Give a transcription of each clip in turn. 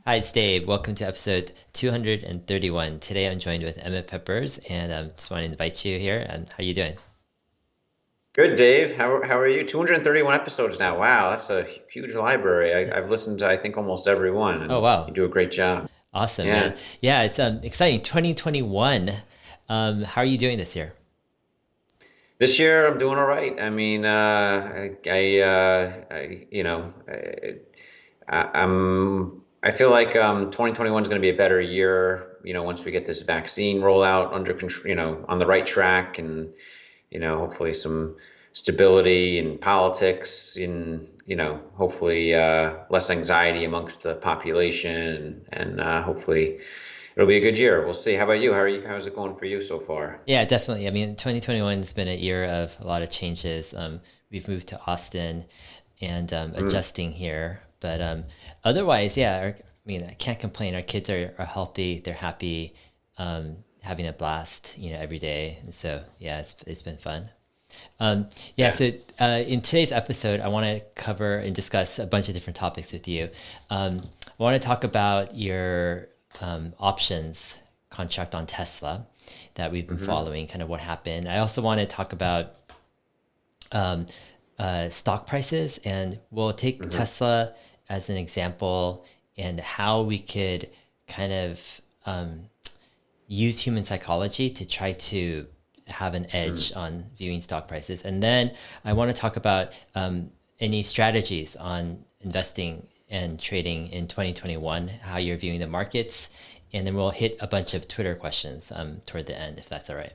Hi, it's Dave. Welcome to episode 231. Today I'm joined with Emmet Peppers, and I just want to invite you here. How are you doing? Good, Dave. How are you? 231 episodes now. Wow, that's a huge library. I've listened to I think almost every one, Oh, and you wow. do a great job. Awesome, man. Yeah. Yeah, it's exciting. 2021. How are you doing this year? This year I'm doing all right. I mean, I feel like 2021 is going to be a better year, once we get this vaccine rollout under control, on the right track and hopefully some stability in politics, in hopefully less anxiety amongst the population, and hopefully it'll be a good year. We'll see. How about you? How's it going for you so far? Yeah, definitely. I mean, 2021 has been a year of a lot of changes. We've moved to Austin and Mm, adjusting here. But otherwise, yeah, I mean, I can't complain. Our kids are healthy, they're happy, having a blast, every day. And so, yeah, it's been fun. Yeah, yeah. so in today's episode, I want to cover and discuss a bunch of different topics with you. I want to talk about your options contract on Tesla that we've been Hmm. following, kind of what happened. I also want to talk about um, stock prices, and we'll take Hmm. Tesla as an example and how we could kind of use human psychology to try to have an edge Hmm. on viewing stock prices. And then I want to talk about any strategies on investing and trading in 2021, how you're viewing the markets. And then we'll hit a bunch of Twitter questions toward the end, if that's all right.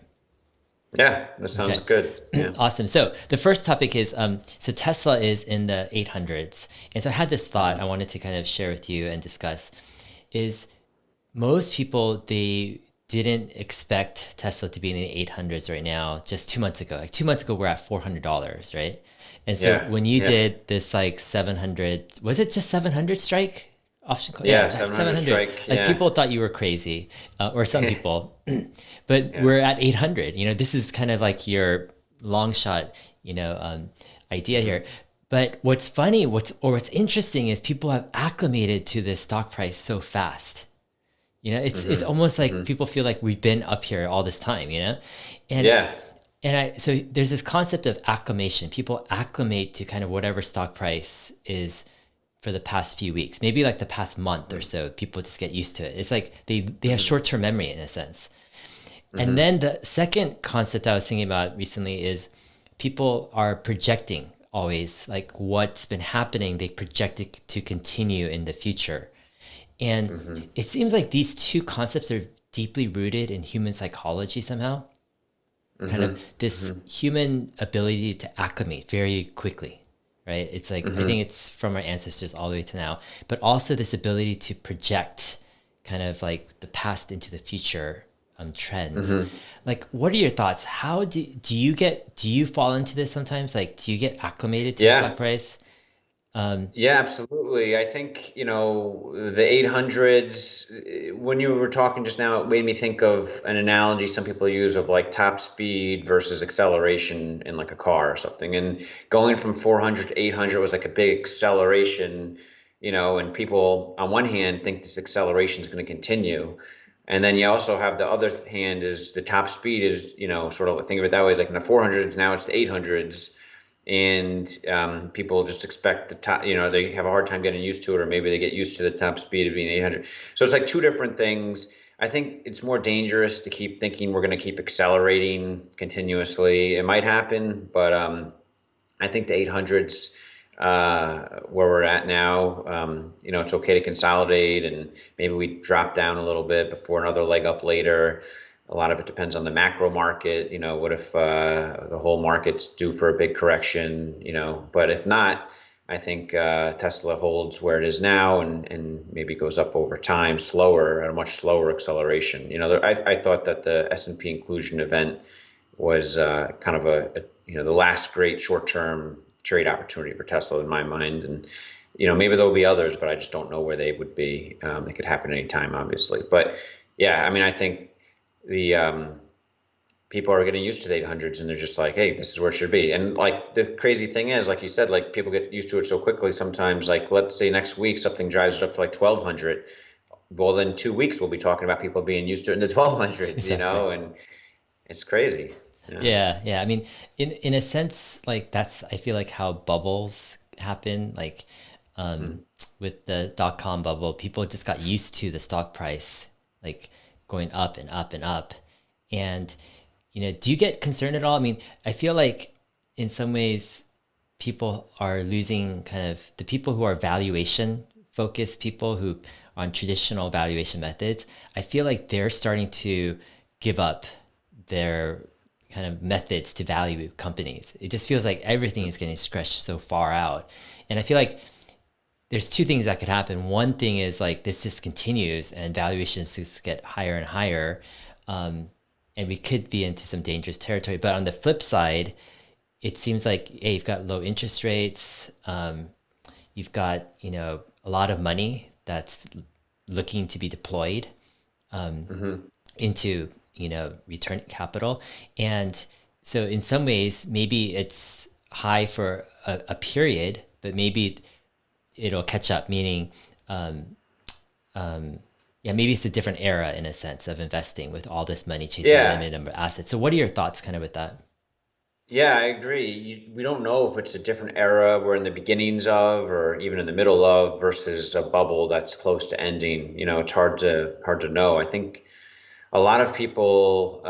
Yeah, that sounds Okay, good. Yeah. awesome. So the first topic is so Tesla is in the 800s. And so I had this thought I Hmm. wanted to kind of share with you and discuss is most people they didn't expect Tesla to be in the 800s right now just 2 months ago. Like 2 months ago we're at $400, right? And so Yeah. when you Yeah. did this like 700, was it just 700 strike option call? Yeah, Yeah. that's 700 700. strike. Like Yeah. people thought you were crazy, or some people. But Yeah. we're at 800. This is kind of like your long shot, idea Hmm. here. But what's funny, what's interesting is people have acclimated to this stock price so fast. It's Hmm. almost like Hmm. people feel like we've been up here all this time. And Yeah. so there's this concept of acclimation. People acclimate to kind of whatever stock price is for the past few weeks, maybe like the past month or Hmm. so. People just get used to it. It's like they have Hmm. short-term memory in a sense. And Hmm. then the second concept I was thinking about recently is people are projecting always like what's been happening, they project it to continue in the future. And Hmm. it seems like these two concepts are deeply rooted in human psychology somehow. Kind of Hmm. this Hmm. human ability to acclimate very quickly, right? It's like, I Hmm. think it's from our ancestors all the way to now, but also this ability to project kind of like the past into the future trends. Hmm. Like, what are your thoughts? How do you fall into this sometimes? Like, do you get acclimated to the stock Yeah. price? Yeah, absolutely. I think, the 800s, when you were talking just now, it made me think of an analogy some people use of like top speed versus acceleration in like a car or something. And going from 400 to 800 was like a big acceleration, and people on one hand think this acceleration is going to continue. And then you also have the other hand is the top speed is, sort of think of it that way, is like in the 400s, now it's the 800s and people just expect the top, they have a hard time getting used to it, or maybe they get used to the top speed of being 800. So it's like two different things. I think it's more dangerous to keep thinking we're going to keep accelerating continuously. It might happen, but I think the 800s, where we're at now, it's okay to consolidate and maybe we drop down a little bit before another leg up later. A lot of it depends on the macro market. What if the whole market's due for a big correction? But if not, I think Tesla holds where it is now and maybe goes up over time, slower at a much slower acceleration. I thought that the S&P inclusion event was kind of the last great short-term trade opportunity for Tesla in my mind. And, maybe there'll be others, but I just don't know where they would be. It could happen anytime, obviously. But yeah, I mean, I think the people are getting used to the 800s and they're just like, hey, this is where it should be. And like the crazy thing is, like you said, like people get used to it so quickly sometimes. Like let's say next week something drives it up to like 1200. well, then 2 weeks we'll be talking about people being used to it in the 1200s, Exactly. and it's crazy. Yeah. Yeah, yeah. I mean, in a sense, like that's I feel like how bubbles happen. Like um, Mhm. with the dot-com bubble, people just got used to the stock price like going up and up and up. And do you get concerned at all? I mean, I feel like in some ways people are losing kind of the people who are valuation focused, people who on traditional valuation methods. I feel like they're starting to give up their kind of methods to value companies. It just feels like everything is getting stretched so far out. And I feel like there's two things that could happen. One thing is like this just continues and valuations just get higher and higher. And we could be into some dangerous territory. But on the flip side, it seems like, hey, you've got low interest rates. You've got, a lot of money that's looking to be deployed Hmm. into return capital. And so in some ways maybe it's high for a period, but maybe it'll catch up, meaning yeah, maybe it's a different era in a sense of investing with all this money chasing a Yeah. limited number of assets. So what are your thoughts kind of with that? Yeah, I agree. We don't know if it's a different era we're in the beginnings of, or even in the middle of, versus a bubble that's close to ending. It's hard to know. I think a lot of people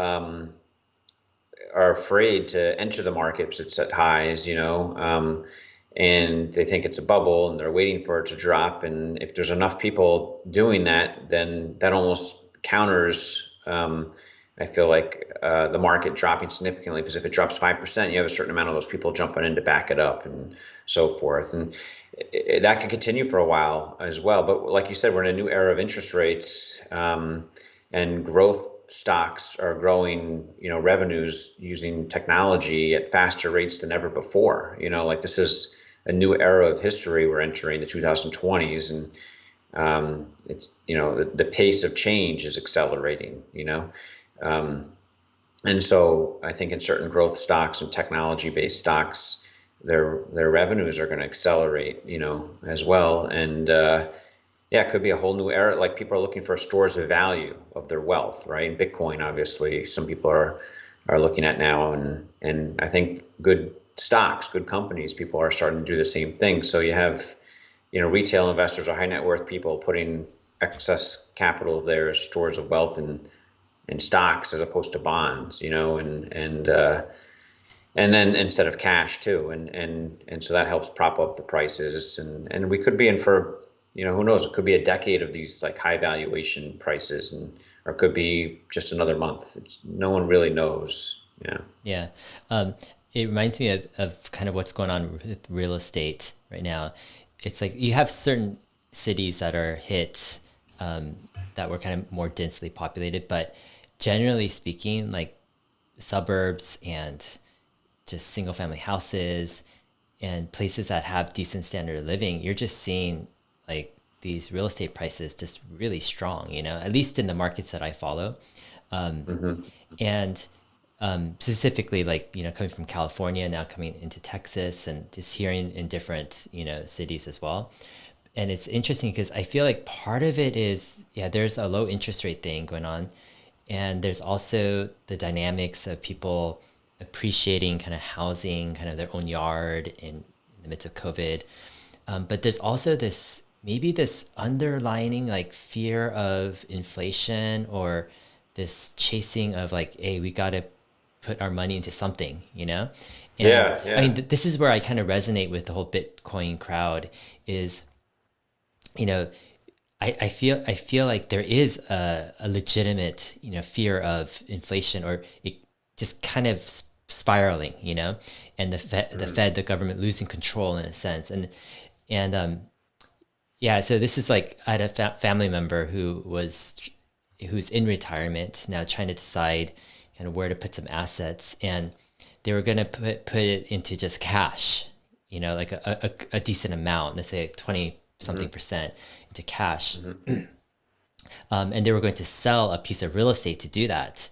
are afraid to enter the market because it's at highs, and they think it's a bubble and they're waiting for it to drop. And if there's enough people doing that, then that almost counters. I feel like the market dropping significantly, because if it drops 5%, you have a certain amount of those people jumping in to back it up and so forth. And that could continue for a while as well. But like you said, we're in a new era of interest rates, and growth stocks are growing, revenues using technology at faster rates than ever before. Like this is a new era of history we're entering, the 2020s, and it's the pace of change is accelerating. Um, and so I think in certain growth stocks and technology-based stocks, their revenues are going to accelerate, as well. And yeah, it could be a whole new era. Like people are looking for stores of value of their wealth, right? And Bitcoin, obviously, some people are looking at now, and I think good stocks, good companies, people are starting to do the same thing. So you have, retail investors or high net worth people putting excess capital of their stores of wealth in stocks as opposed to bonds, and then instead of cash too, and so that helps prop up the prices, and we could be in for, who knows, it could be a decade of these like high valuation prices, and or it could be just another month. No one really knows. Yeah. Yeah. Um, it reminds me of kind of what's going on with real estate right now. It's like you have certain cities that are hit that were kind of more densely populated, but generally speaking, like suburbs and just single family houses and places that have decent standard of living, you're just seeing like these real estate prices just really strong, at least in the markets that I follow. Hmm. And specifically, like, coming from California, now coming into Texas and just hearing in different, cities as well. And it's interesting because I feel like part of it is, yeah, there's a low interest rate thing going on. And there's also the dynamics of people appreciating kind of housing, kind of their own yard in the midst of COVID. But there's also this maybe this underlining like fear of inflation, or this chasing of like, hey, we got to put our money into something. And Yeah, I mean, yeah. this is where I kind of resonate with the whole Bitcoin crowd is, you know, I feel like there is a legitimate fear of inflation, or it just kind of spiraling, and Mm. the government losing control in a sense, and yeah, so this is like I had a family member who's in retirement now, trying to decide kind of where to put some assets, and they were gonna put it into just cash, like a decent amount, let's say 20 something Mhm. percent into cash, Mhm. and they were going to sell a piece of real estate to do that.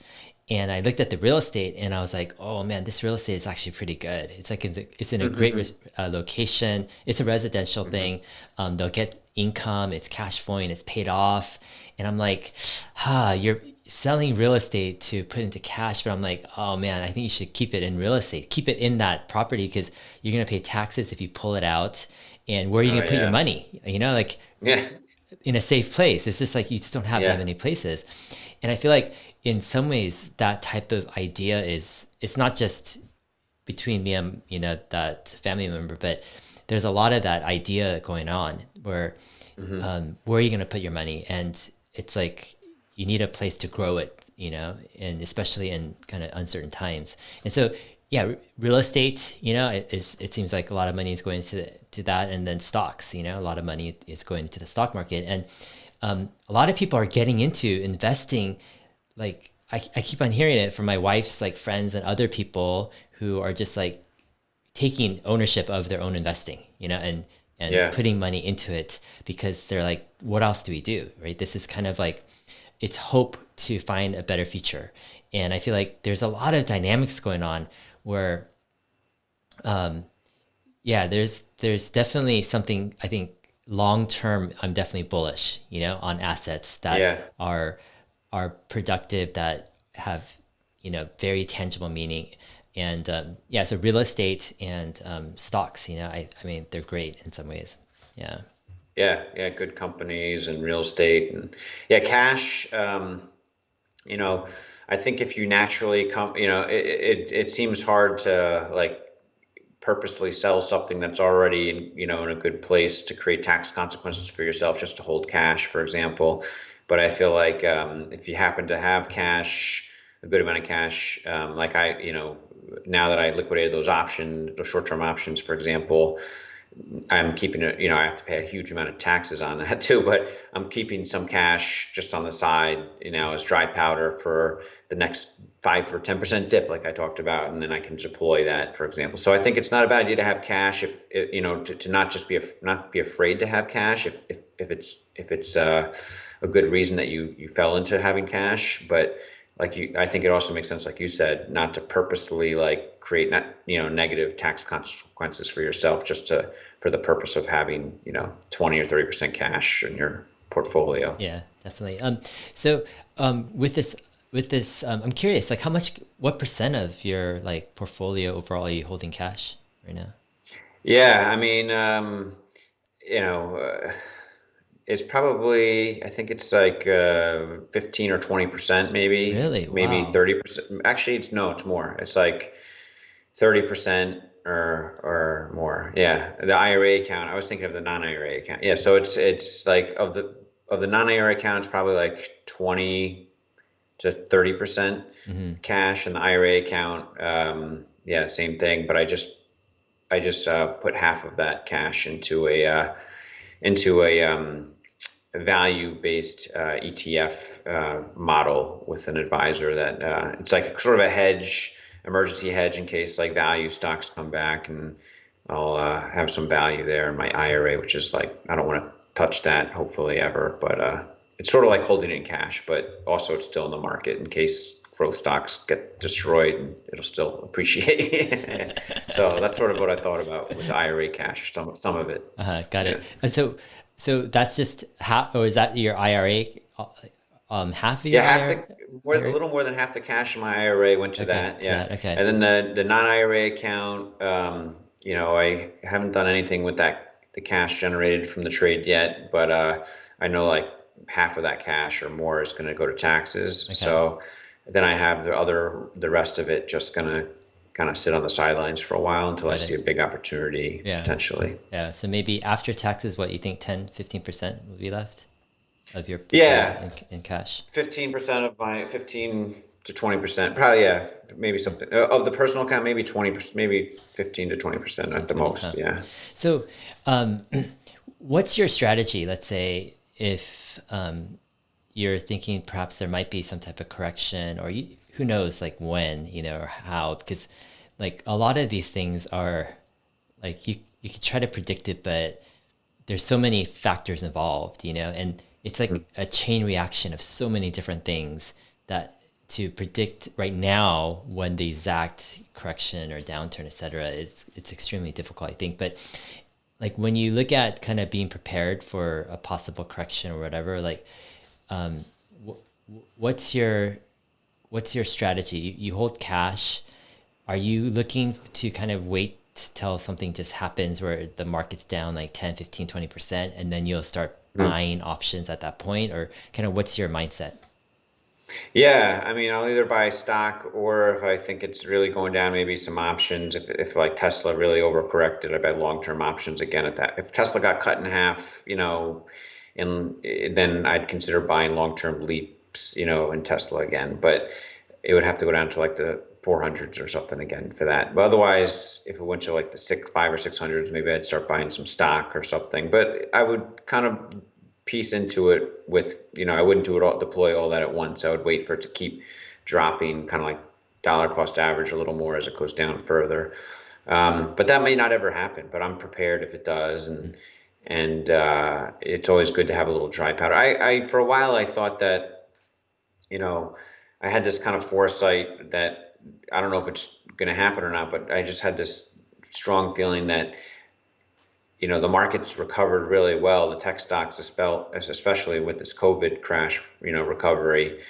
And I looked at the real estate and I was like, oh man, this real estate is actually pretty good. It's like it's in a great Mhm. location. It's a residential Mhm. thing. They'll get income, it's cash flowing, it's paid off. And I'm like, you're selling real estate to put into cash. But I'm like, oh man, I think you should keep it in real estate, keep it in that property because you're going to pay taxes if you pull it out. And where are you Oh going to put your yeah. money? Like Yeah. in a safe place. It's just like you just don't have that Yeah. many places. And I feel like in some ways that type of idea it's not just between me and that family member, but there's a lot of that idea going on where are you going to put your money? And it's like you need a place to grow it, and especially in kind of uncertain times. And so, yeah, real estate, it seems like a lot of money is going to that, and then stocks, a lot of money is going into the stock market, and a lot of people are getting into investing. Like I keep on hearing it from my wife's like friends and other people who are just like taking ownership of their own investing, and Yeah. putting money into it because they're like, what else do we do? Right. This is kind of like, it's hope to find a better future. And I feel like there's a lot of dynamics going on where, yeah, there's definitely something I think long term, I'm definitely bullish, on assets that Yeah. are productive, that have, very tangible meaning. And yeah, so real estate and stocks, I mean, they're great in some ways. Yeah. Yeah. Yeah. Good companies and real estate and yeah, cash. You know, I think if you naturally come, it seems hard to like purposely sell something that's already in a good place to create tax consequences for yourself just to hold cash, for example. But I feel like if you happen to have cash, a good amount of cash, like now that I liquidated those short-term options, for example, I'm keeping it, I have to pay a huge amount of taxes on that too, but I'm keeping some cash just on the side, as dry powder for the next 5 or 10% dip, like I talked about, and then I can deploy that, for example. So I think it's not a bad idea to have cash to not just not be afraid to have cash if it's a good reason that you fell into having cash, but I think it also makes sense, like you said, not to purposely like create not negative tax consequences for yourself for the purpose of having 20 or 30% cash in your portfolio. Yeah, definitely. So with this, I'm curious, like what percent of your like portfolio overall are you holding cash right now? Yeah, I mean, you know, uh, it's probably I think it's like 15 or 20%, Really? maybe Wow. 30%. Actually, it's more. It's like 30% or more. Yeah, the IRA account. I was thinking of the non-IRA account. Yeah, so it's like of the non-IRA account, it's probably like 20 to 30% Hmm. cash, and the IRA account, yeah, same thing. But I just put half of that cash into a value-based ETF model with an advisor that it's like sort of a hedge, emergency hedge in case like value stocks come back, and I'll have some value there in my IRA, which is like I don't want to touch that hopefully ever, but it's sort of like holding it in cash, but also it's still in the market in case growth stocks get destroyed and it'll still appreciate. So that's sort of what I thought about with the IRA cash, some of it. Got Yeah. it. And so that's just half, or is that your IRA? Half of Yeah, your a IRA? little more than half the cash in my IRA went to Okay, that. to Yeah, that. Okay. and then the non-IRA account, I haven't done anything with the cash generated from the trade yet, but I know like half of that cash or more is going to go to taxes. Okay. So then I have the rest of it just going to kind of sit on the sidelines for a while until I Got see it. a big opportunity Yeah. potentially. Yeah. So maybe after taxes, what you think 10, 15% will be left of your portfolio Yeah, in cash? 15% of my 15 to 20%, probably, yeah, maybe something of the personal account, maybe 20%, maybe 15 to 20% 15, at the 20. most. Huh. Yeah. So, um, what's your strategy? Let's say if you're thinking perhaps there might be some type of correction, or who knows, like when, or how, because like a lot of these things are like you could try to predict it, but there's so many factors involved, and it's like a chain reaction of so many different things that to predict right now when the exact correction or downturn, et cetera, it's extremely difficult, I think. But like when you look at kind of being prepared for a possible correction or whatever, like what's your strategy? You hold cash. Are you looking to kind of wait till something just happens where the market's down like 10, 15, 20%, and then you'll start buying options at that point? Or kind of what's your mindset? Yeah, I mean, I'll either buy stock or if I think it's really going down, maybe some options. If like Tesla really overcorrected, I bet long-term options again at that. If Tesla got cut in half, and then I'd consider buying long-term leaps, in Tesla again. But it would have to go down to like the 400s or something again for that. But otherwise, if it went to like the five or 600s, maybe I'd start buying some stock or something. But I would kind of piece into it with, I wouldn't deploy all that at once. I would wait for it to keep dropping, kind of like dollar cost average a little more as it goes down further. But that may not ever happen, but I'm prepared if it does. And it's always good to have a little dry powder. I for a while, I thought that, you know, I had this kind of foresight that I don't know if it's going to happen or not, but I just had this strong feeling that, the market's recovered really well. The tech stocks, especially with this COVID crash, recovery,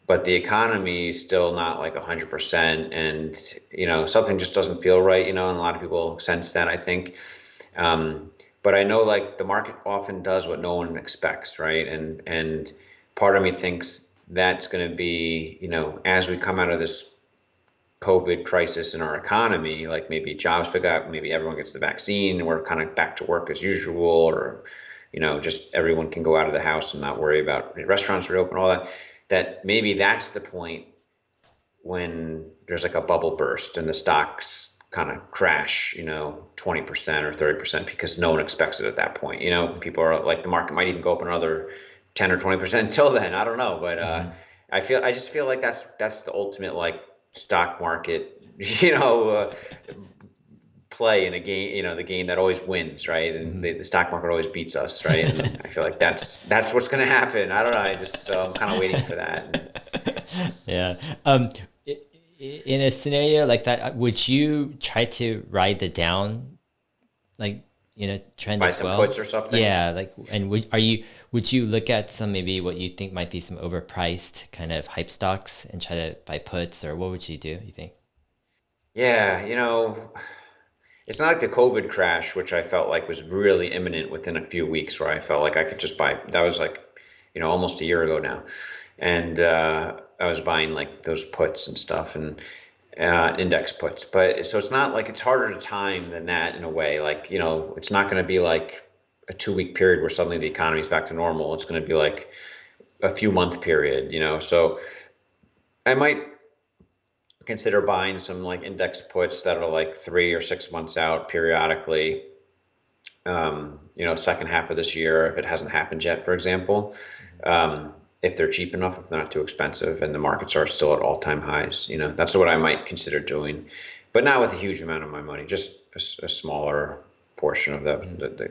but the economy is still not like 100%, and something just doesn't feel right, and a lot of people sense that, I think. But I know like the market often does what no one expects, right? And part of me thinks that's going to be, as we come out of this COVID crisis in our economy, like maybe jobs pick up, maybe everyone gets the vaccine and we're kind of back to work as usual, or, just everyone can go out of the house and not worry about restaurants reopen, all that, that maybe that's the point when there's like a bubble burst and the stocks kind of crash, 20% or 30% because no one expects it at that point. People are like, the market might even go up another 10 or 20% until then. I don't know, but Mm-hmm. I just feel like that's the ultimate like stock market, play in a game, the game that always wins, right? And Mm-hmm. the stock market always beats us, right? And I feel like that's what's going to happen. I don't know. So I'm kind of waiting for that. And Yeah. In a scenario like that, would you try to ride the down, like, trend buy as some well? puts or something. Yeah. Like, and would you look at some, maybe what you think might be some overpriced kind of hype stocks and try to buy puts, or what would you do, you think? Yeah, it's not like the COVID crash, which I felt like was really imminent within a few weeks, where I felt like I could just buy. That was like, almost a year ago now, and I was buying like those puts and stuff and index puts. But so it's not like, it's harder to time than that in a way. Like, it's not going to be like a 2 week period where suddenly the economy's back to normal. It's going to be like a few month period, So I might consider buying some like index puts that are like 3 or 6 months out periodically, second half of this year, if it hasn't happened yet, for example, if they're cheap enough, if they're not too expensive and the markets are still at all-time highs, that's what I might consider doing, but not with a huge amount of my money, just a smaller portion of Mm-hmm.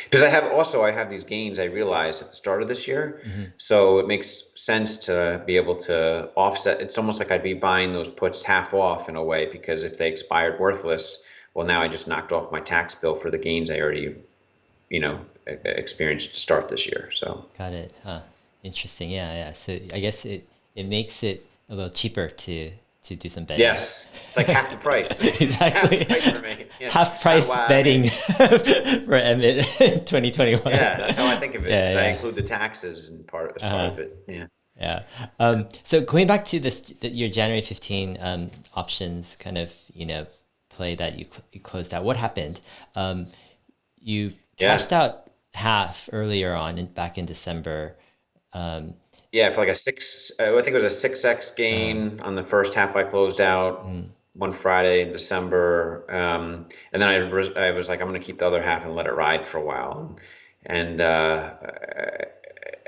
because I have these gains I realized at the start of this year. Mm-hmm. So it makes sense to be able to offset. It's almost like I'd be buying those puts half off in a way, because if they expired worthless, well, now I just knocked off my tax bill for the gains I already, experienced to start this year. So Got it. Huh. Interesting. Yeah, yeah. So I guess it makes it a little cheaper to do some betting. yes, it's like half the price, half the Exactly. price we're making. Yeah, Half not price why. I mean, betting for Emmet in 2021. yeah, that's how I think of it. Yeah, Because I yeah. include the taxes and part Uh-huh. of it. Yeah. Yeah. So going back to your January 15 options kind of, play that you closed out. What happened? You Yeah. cashed out half earlier on back in December. Um, Yeah, for like a I think it was a 6x uh, gain on the first half I closed out mm, one Friday in December. And then I was like, I'm going to keep the other half and let it ride for a while. And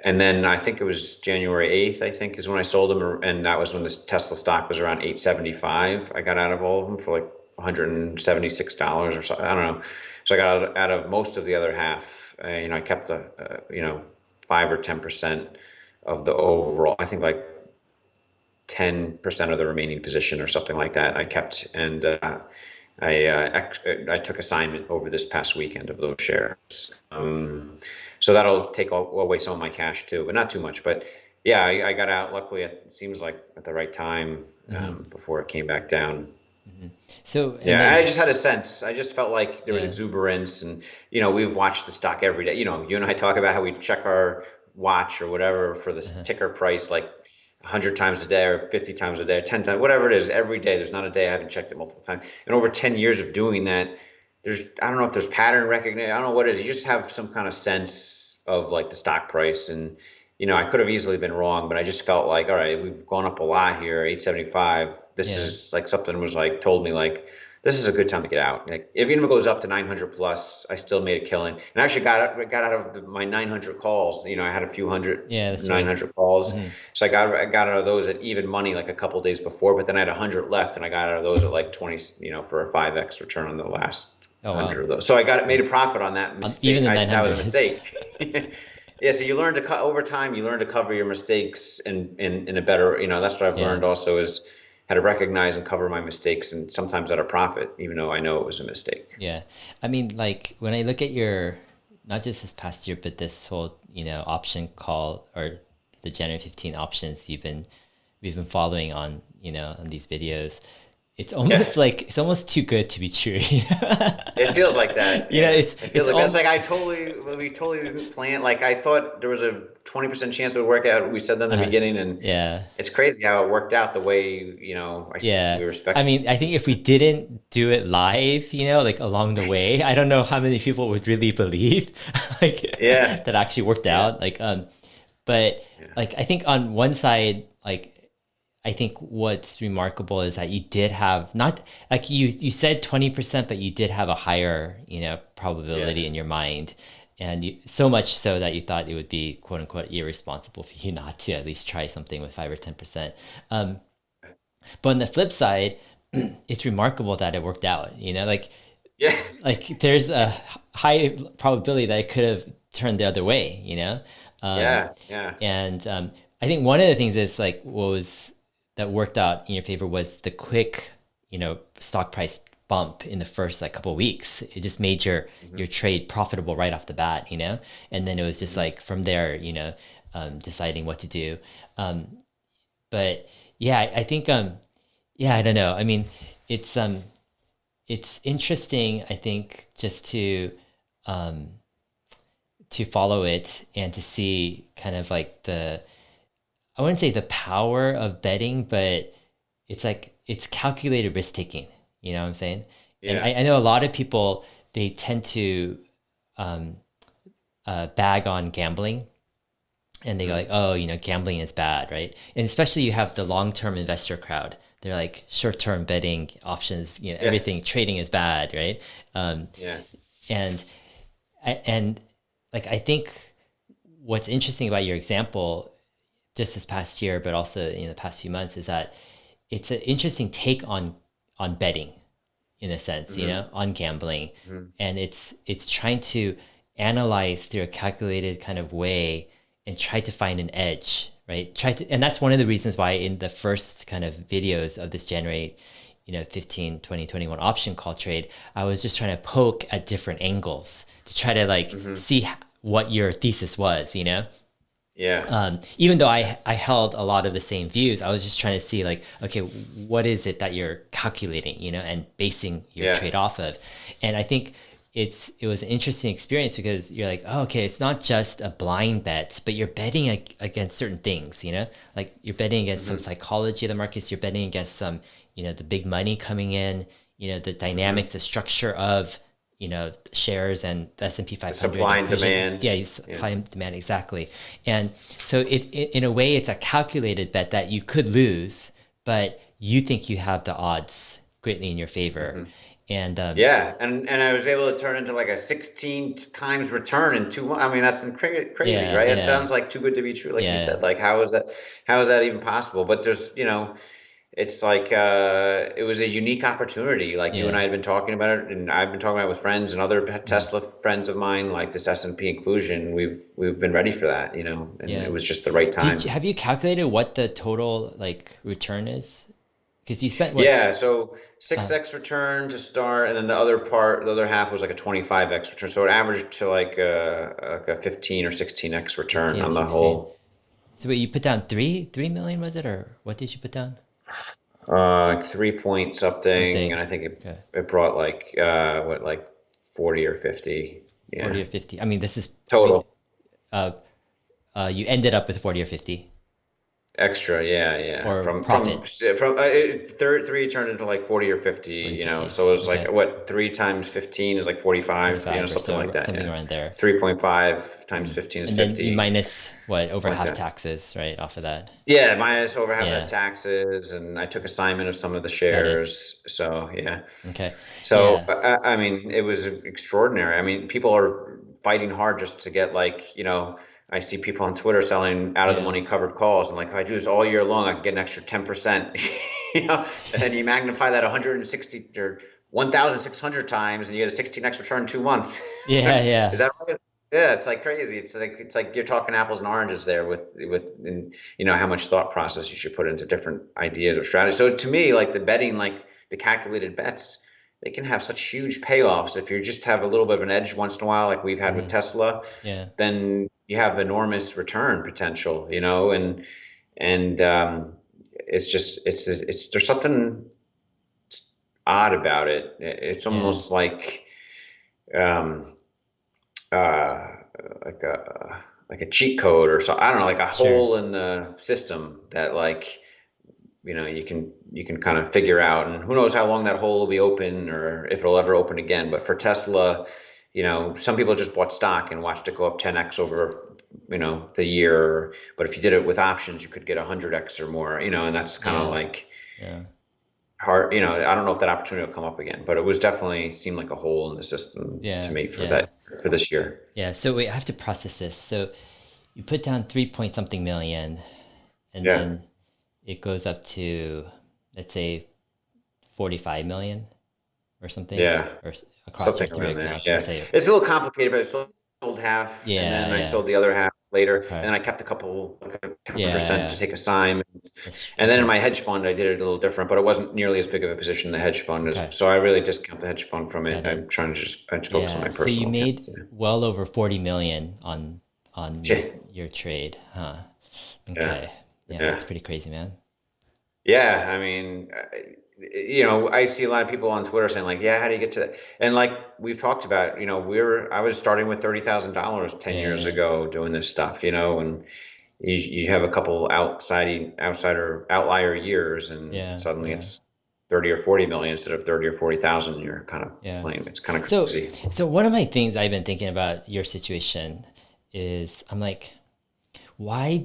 and then I think it was January 8th, I think, is when I sold them. And that was when this Tesla stock was around 875. I got out of all of them for like $176 or so. I don't know. So I got out of most of the other half. I kept the, 5 or 10% of the overall, I think like 10% of the remaining position or something like that I kept. And I took assignment over this past weekend of those shares. So that'll take away some of my cash too, but not too much. But yeah, I got out luckily. It seems like at the right time Hmm. before it came back down. Hmm. So, and Yeah, I then, just had a sense. I just felt like there was yeah. exuberance, and we've watched the stock every day. You and I talk about how we check our watch or whatever for this Uh-huh. ticker price like 100 times a day or 50 times a day or 10 times, whatever it is, every day. There's not a day I haven't checked it multiple times. And over 10 years of doing that, I don't know if there's pattern recognition. I don't know what it is. You just have some kind of sense of like the stock price, and I could have easily been wrong, but I just felt like, all right, we've gone up a lot here, 875. This Yeah. is like something was like told me like this is a good time to get out. Like, if even if it goes up to 900 plus, I still made a killing. And I actually got out of my 900 calls. I had a few hundred Yeah, that's nine right. hundred calls, Hmm. so I got out of those at even money like a couple days before. But then I had 100 left, and I got out of those at like 20, for a 5x return on the last Oh, wow. 100 of those. So I made a profit on that Even mistake. the That was a 900s. mistake. Yeah, so you learn to cut over time. You learn to cover your mistakes in a better. That's what I've Yeah. learned also is how to recognize and cover my mistakes, and sometimes at a profit, even though I know it was a mistake. Yeah. I mean, like when I look at your, not just this past year, but this whole, option call or the January 15 options we've been following on, on these videos. It's Yeah, almost like, it's almost too good to be true. it feels like that. You know, Yeah, it's, it it's feels like it's all, like we totally didn't plan. Like I thought there was a 20% chance it would work out. We said that in the beginning, and yeah. it's crazy how it worked out the way Yeah. we I respect. mean, I think if we didn't do it live, like along the way, I don't know how many people would really believe like Yeah, that actually worked yeah, out. But yeah. like I think on one side, like I think what's remarkable is that you did have not like you said 20%, but you did have a higher, Yeah. probability in your mind. And so much so that you thought it would be quote unquote irresponsible for you not to at least try something with 5 or 10%. But on the flip side, it's remarkable that it worked out. Yeah, Like there's a high probability that it could have turned the other way. Um, yeah, yeah. and I think one of the things is like what was that worked out in your favor was the quick, stock price bump in the first like couple of weeks. It just made your Hmm. trade profitable right off the bat. And then it was just Hmm. like from there, deciding what to do. But yeah, I think yeah, I don't know. I mean, it's it's interesting, I think, just to follow it and to see kind of like I wouldn't say the power of betting, but it's like it's calculated risk taking. You know what I'm saying? And Yeah. I know a lot of people, they tend to bag on gambling, and they go Hmm. like, oh, gambling is bad, right? And especially you have the long-term investor crowd. They're like short-term betting options, Yeah. everything trading is bad, right? Um, Yeah. and and like I think what's interesting about your example just this past year, but also in the past few months, is that it's an interesting take on betting in a sense, Hmm. on gambling, Hmm. and it's trying to analyze through a calculated kind of way and try to find an edge, right? And that's one of the reasons why in the first kind of videos of this January 15 2021 option call trade, I was just trying to poke at different angles to try to like Hmm. see what your thesis was. Yeah. Even though I held a lot of the same views, I was just trying to see like, okay, what is it that you're calculating, and basing your Yeah. trade off of. And I think it was an interesting experience because you're like, oh, okay, it's not just a blind bet, but you're betting against certain things, like you're betting against some Hmm. psychology of the markets, you're betting against some, the big money coming in, the Hmm. dynamics, the structure of shares and the S&P The 500 supply and equations. demand. Yeah, you Yeah. supply and demand exactly. And so in a way, it's a calculated bet that you could lose, but you think you have the odds greatly in your favor. Hmm. And Yeah, and I was able to turn into like a 16 times return in 2 months. I mean, that's crazy, yeah, right? It yeah, sounds like too good to be true, like you yeah, said. Like, how is that? How is that even possible? But it's like it was a unique opportunity. Like you and yeah. I had been talking about it, and I've been talking about it with friends and other Mhm. Tesla friends of mine, like this S&P inclusion. We've been ready for that, and it Yeah. was just the right time. Have you calculated what the total like return is? Because you spent what? Yeah, so Uh, 6x return to start, and then the other part, the other half was like a 25x return. So it averaged to like a 15 or 16x return 15 or on the 16. whole, So wait, you put down 3 million, was it, or what did you put down? like 3 point something, Something. and I think Okay. it brought like what, like 40 or 50. 40 Yeah, or 50. I mean, this is total. uh you ended up with 40 or 50 Extra, yeah, yeah. or From profit. from third three turned into like 40 or 50, 40, you know. 50. So it was like Okay. what, 3 times 15 is like 45, 45 or something like so, that. something Yeah. around there. 3.5 times 15 is And then you 50, minus what, over something like half that. taxes, right, off of that. Yeah, minus over half the Yeah, taxes, and I took assignment of some of the got it. shares. So yeah. Okay. So Yeah. I mean, it was extraordinary. I mean, people are fighting hard just to get, like, I see people on Twitter selling out of the Yeah. money covered calls, and like, if I do this all year long, I can get an extra 10%. And then you magnify that 160 or 1,600 times, and you get a 16x return in 2 months. Yeah, Is yeah. that right? Yeah, it's like crazy. It's like you're talking apples and oranges there with and how much thought process you should put into different ideas or strategies. So to me, like the betting, like the calculated bets, they can have such huge payoffs if you just have a little bit of an edge once in a while, like we've had with Tesla. Yeah. Then you have enormous return potential, and it's just it's there's something odd about it. It's Yeah. almost um, uh, like a cheat code or so. I don't know, like a Sure. hole in the system that, like, you can kind of figure out, and who knows how long that hole will be open or if it'll ever open again. But for Tesla, some people just bought stock and watched it go up 10x over, the year. But if you did it with options, you could get 100x or more, and that's kind of Yeah. like Yeah. hard. I don't know if that opportunity will come up again, but it was definitely seemed like a hole in the system to Yeah. me for Yeah. that, for this year. Yeah. So wait, I have to process this. So you put down 3 point something million, and Yeah. then it goes up to, let's say, 45 million or something, Yeah. or across your Something three around there. accounts. Let's Yeah. say, It's a little complicated, but I sold half, and yeah, then I yeah. sold the other half later, and Okay. then I kept a couple, like a Yeah, 10% to yeah. take a sign. That's And then in okay. my hedge fund, I did it a little different, but it wasn't nearly as big of a position in the hedge fund as, Okay. so I really discount the hedge fund from Got it. it. I just focus on my Yeah. So you personal made accounts. Yeah. well over 40 million on Yeah. your trade, huh? Yeah. Okay. Yeah, Yeah. that's pretty crazy, man. Yeah, I mean, I see a lot of people on Twitter saying like, "Yeah, how do you get to that?" And like we've talked about, I was starting with $30,000 10 years Yeah. ago doing this stuff, and you have a couple outsider outlier years, and Yeah. suddenly Yeah. it's 30 or 40 million instead of 30 or 40,000. You're kind of Yeah. playing. It's kind of So, crazy. so one of my things I've been thinking about your situation is I'm like, why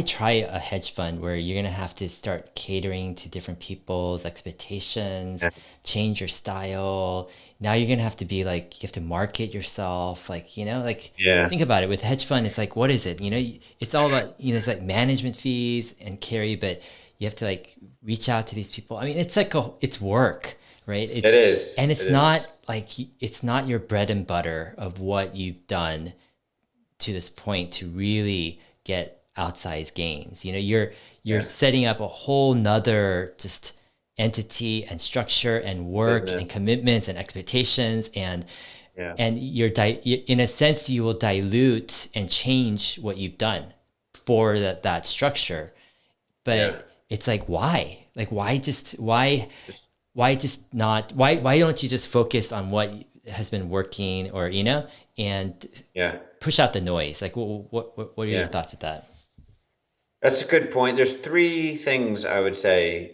try a hedge fund where you're gonna have to start catering to different people's expectations, Yeah. change your style. Now you're gonna have to be like, you have to market yourself, like, like Yeah. think about it. With hedge fund, it's like, what is it? It's all about, it's like management fees and carry, but you have to like reach out to these people. I mean, it's work, right? It And is. It it's not is. like, it's not your bread and butter of what you've done to this point to really get outsized gains. You're Yeah. setting up a whole nother just entity and structure and work and Business. commitments and expectations, Yeah. and in a sense you will dilute and change what you've done for that structure. Yeah. But it's like, why? Like, Just why just not, why don't you just focus on what has been working, or and yeah. push out the noise? Like, what are your Yeah. thoughts with that? That's a good point. There's three things I would say.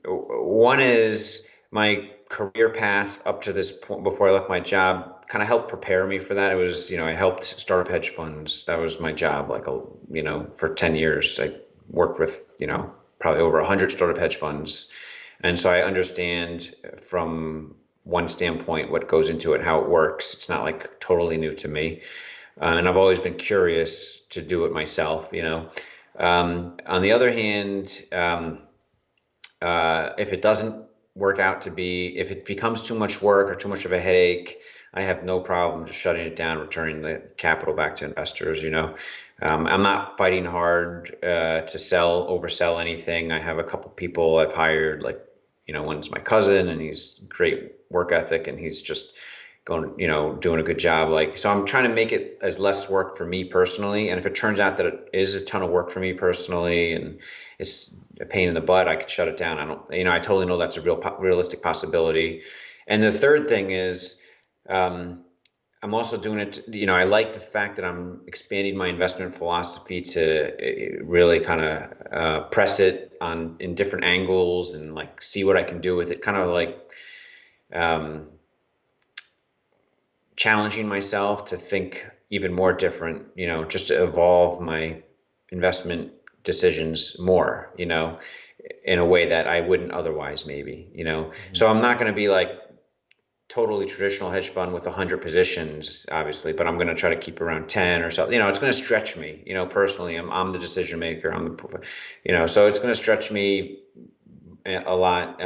One is my career path up to this point before I left my job kind of helped prepare me for that. It was, I helped start up hedge funds. That was my job, like, for 10 years. I worked with, probably over 100 startup hedge funds. And so I understand from one standpoint what goes into it, how it works. It's not like totally new to me. And I've always been curious to do it myself. On the other hand, if it doesn't work out to be, if it becomes too much work or too much of a headache, I have no problem just shutting it down, returning the capital back to investors. I'm not fighting hard to oversell anything. I have a couple people I've hired, like, one's my cousin, and he's great work ethic, and he's just going, doing a good job. Like, so I'm trying to make it as less work for me personally. And if it turns out that it is a ton of work for me personally, and it's a pain in the butt, I could shut it down. I don't, I totally know that's a realistic possibility. And the third thing is, um, I'm also doing it, I like the fact that I'm expanding my investment philosophy to really kind of press it on in different angles and like see what I can do with it. Kind of like um, challenging myself to think even more different, just to evolve my investment decisions more, in a way that I wouldn't. Maybe. Mhm. So I'm not going to be like totally traditional hedge fund with 100 positions, obviously, but I'm going to try to keep around 10 or so. It's going to stretch me, personally. I'm the decision maker. So it's going to stretch me a lot.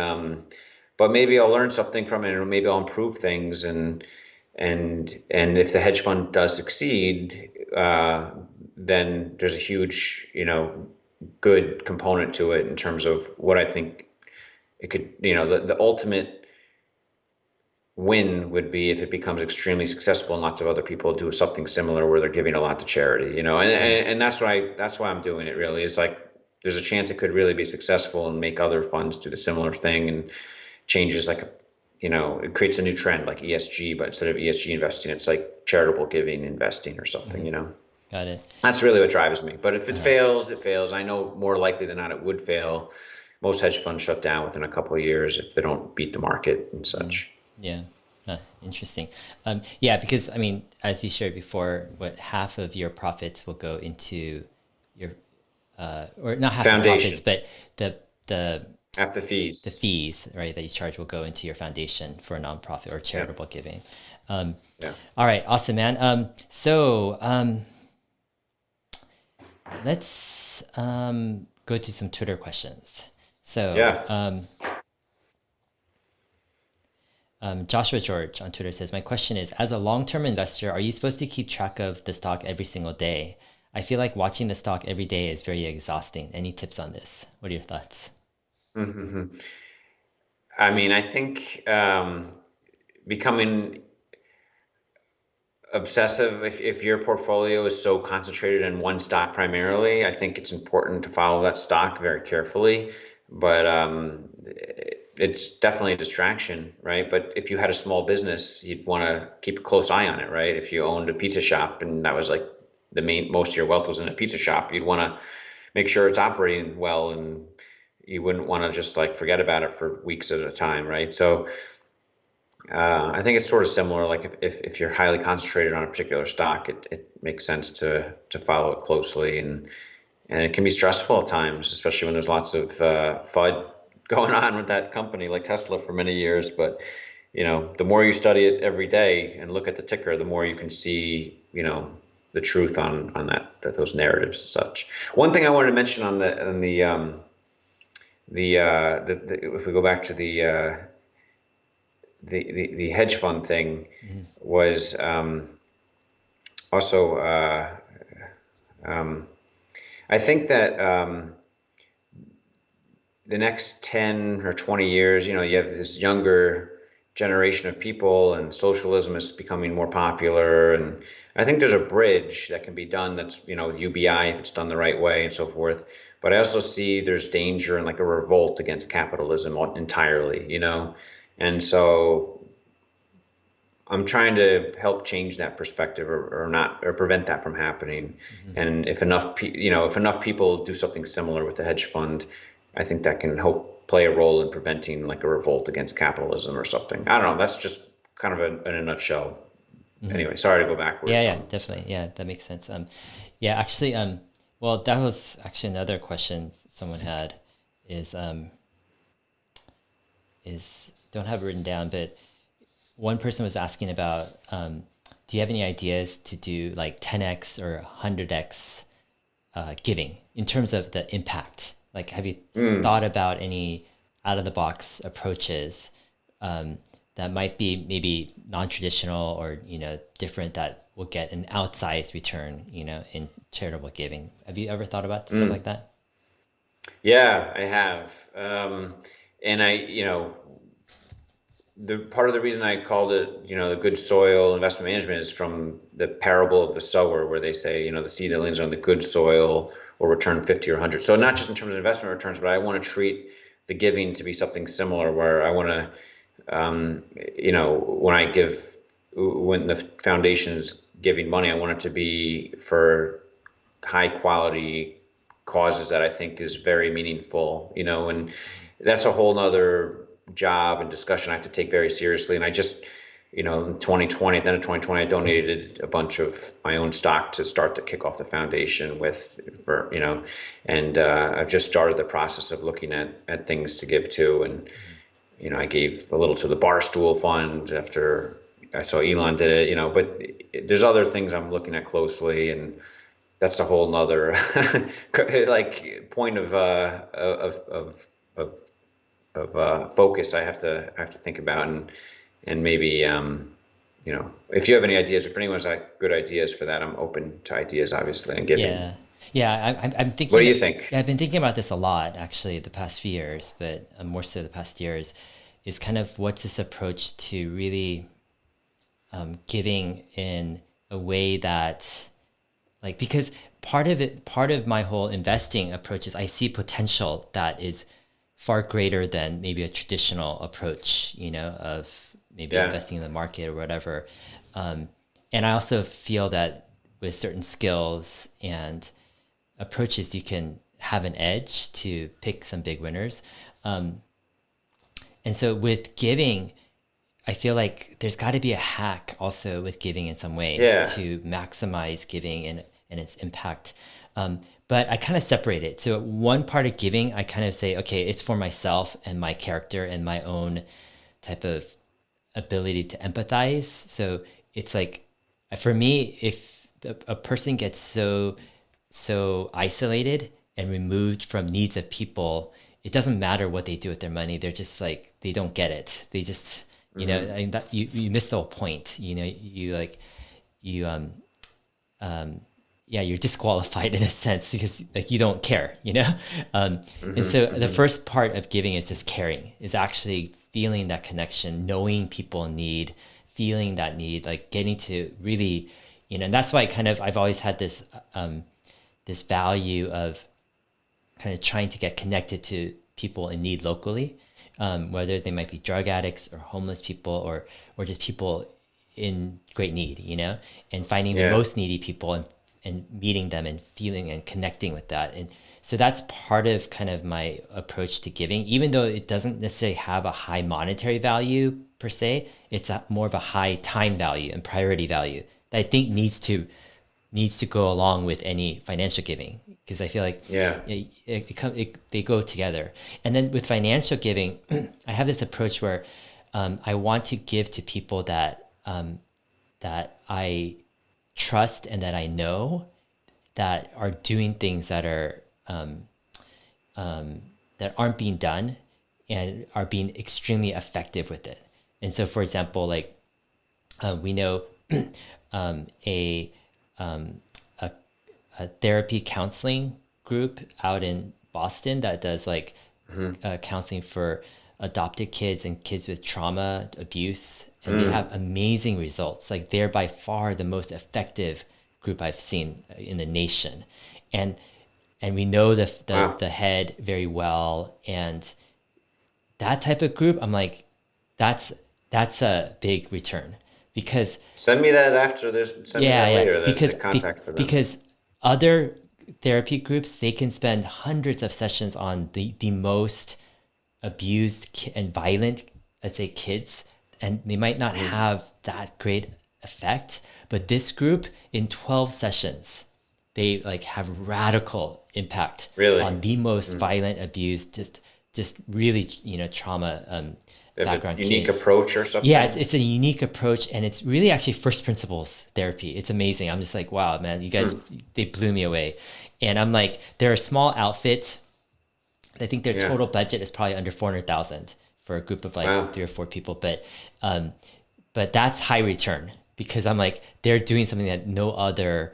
But maybe I'll learn something from it, or maybe I'll improve things. And if the hedge fund does succeed, then there's a huge, good component to it in terms of what I think it could, the ultimate win would be if it becomes extremely successful and lots of other people do something similar where they're giving a lot to charity, and, Right. and, and that's why I'm doing it really. It's like there's a chance it could really be successful and make other funds do the similar thing and changes like, it creates a new trend like ESG, but instead of ESG investing, it's like charitable giving investing or Hmm. something. Got it. That's really what drives me. But if it Uh-huh. fails, it fails. I know more likely than not it would fail. Most hedge funds shut down within a couple of years if they don't beat the market and Mm. such. Yeah. Interesting. Yeah, because I mean, as you shared before, what half of your profits will go into your, or not half the profits, Foundation, but the the after the fees. fees, right, that you charge will go into your foundation for a nonprofit or Yeah. charitable giving. Um, Yeah. all right, awesome, man. So let's go to some Twitter questions. So Yeah. Joshua George on Twitter says, "My question is, as a long-term investor, are you supposed to keep track of the stock every single day? I feel like watching the stock every day is very exhausting. Any tips on this? What are your thoughts?" Hmm. I mean, I think becoming obsessive, if your portfolio is so concentrated in one stock primarily, I think it's important to follow that stock very carefully. But it's definitely a distraction, right? But if you had a small business, you'd want to keep a close eye on it, right? If you owned a pizza shop and that was like most of your wealth was in a pizza shop, you'd want to make sure it's operating well, and you wouldn't want to just like forget about it for weeks at a time, right? So I think it's sort of similar. Like if you're highly concentrated on a particular stock, it makes sense to follow it closely, and it can be stressful at times, especially when there's lots of FUD going on with that company, like Tesla for many years. But the more you study it every day and look at the ticker, the more you can see the truth on those narratives and such. One thing I wanted to mention if we go back to the hedge fund thing Mm-hmm. was also um, I think that the next 10 or 20 years, you have this younger generation of people and socialism is becoming more popular. And I think there's a bridge that can be done that's, with UBI if it's done the right way and so forth. But I also see there's danger in like a revolt against capitalism entirely. And so I'm trying to help change that perspective or not or prevent that from happening. Mm-hmm. And if enough people do something similar with the hedge fund, I think that can help play a role in preventing like a revolt against capitalism or something. I don't know. That's just kind of in a nutshell. Mm-hmm. Anyway, sorry to go Yeah, backwards yeah, on this. definitely. Yeah, that makes sense. Yeah, actually, well, that was actually another question someone had is, don't have it written down, but one person was asking about, do you have any ideas to do like 10x or 100x giving in terms of the impact? Like, have you Mm, thought about any out of the box approaches that might be maybe non-traditional or, different, that will get an outsized return, in charitable giving. Have you ever thought about stuff like that? Yeah, I have. And the part of the reason I called it, the good soil investment management is from the parable of the sower, where they say, the seed that lands on the good soil will return 50 or 100. So not just in terms of investment returns, but I want to treat the giving to be something similar, where I want to, when I give, when the foundation is giving money, I want it to be for high quality causes that I think is very meaningful, and that's a whole nother job and discussion I have to take very seriously. And I just, in 2020, at the end of 2020, I donated a bunch of my own stock to start to kick off the foundation and I've just started the process of looking at things to give to. And, I gave a little to the Barstool Fund after I saw Elon did it, but there's other things I'm looking at closely, and that's a whole nother like point of focus I have to think about. And maybe if you have any ideas, if anyone's got good ideas for that, I'm open to ideas, obviously, and giving. Yeah. Yeah, I'm What do thinking. you think? Yeah, I've been thinking about this a lot actually the past few years, but more so the past years, is kind of what's this approach to really giving in a way that, like, because part of my whole investing approach is I see potential that is far greater than maybe a traditional approach, of maybe Yeah. investing in the market or whatever. And I also feel that with certain skills and approaches, you can have an edge to pick some big winners. And so with giving, I feel like there's got to be a hack also with giving in some way Yeah. to maximize giving and its impact. But I kind of separate it. So one part of giving, I kind of say, okay, it's for myself and my character and my own type of ability to empathize. So it's like, for me, if a person gets so isolated and removed from needs of people, it doesn't matter what they do with their money. They're just like, they don't get it. They just, I mean, that you miss the whole point. You like you yeah, you're disqualified in a sense because like you don't care, and so the first part of giving is just caring, is actually feeling that connection, knowing people in need, feeling that need, like getting to really, and that's why I've always had this value of kind of trying to get connected to people in need locally, whether they might be drug addicts or homeless people or just people in great need, and finding the Yeah. most needy people and meeting them and feeling and connecting with that. And so that's part of kind of my approach to giving, even though it doesn't necessarily have a high monetary value per se. It's more of a high time value and priority value that I think needs to go along with any financial giving, because I feel like Yeah. they go together. And then with financial giving, I have this approach where I want to give to people that I trust and that I know that are doing things that are that aren't being done and are being extremely effective with it. And so, for example, like we know a, a a therapy counseling group out in Boston that does like counseling for adopted kids and kids with trauma, abuse, and they have amazing results. Like they're by far the most effective group I've seen in the nation, and we know Wow. the head very well, and that type of group, I'm like, that's a big return because Send me that after this. Send me yeah, that yeah, later. The contact for them. because other therapy groups, they can spend hundreds of sessions on the most abused and violent, let's say, kids, and they might not have that great effect. But this group, in 12 sessions, they like have radical impact Really. on the most violent, abused, just really trauma They have a background unique kids. approach or Yeah, something. it's a unique approach, and it's really actually first principles therapy. It's amazing. I'm just like, wow, man, you guys, they blew me away. And I'm like, they're a small outfit. I think their Yeah. total budget is probably under 400,000 for a group of like Wow. 3 or 4 people. But But that's high return because I'm like, they're doing something that no other,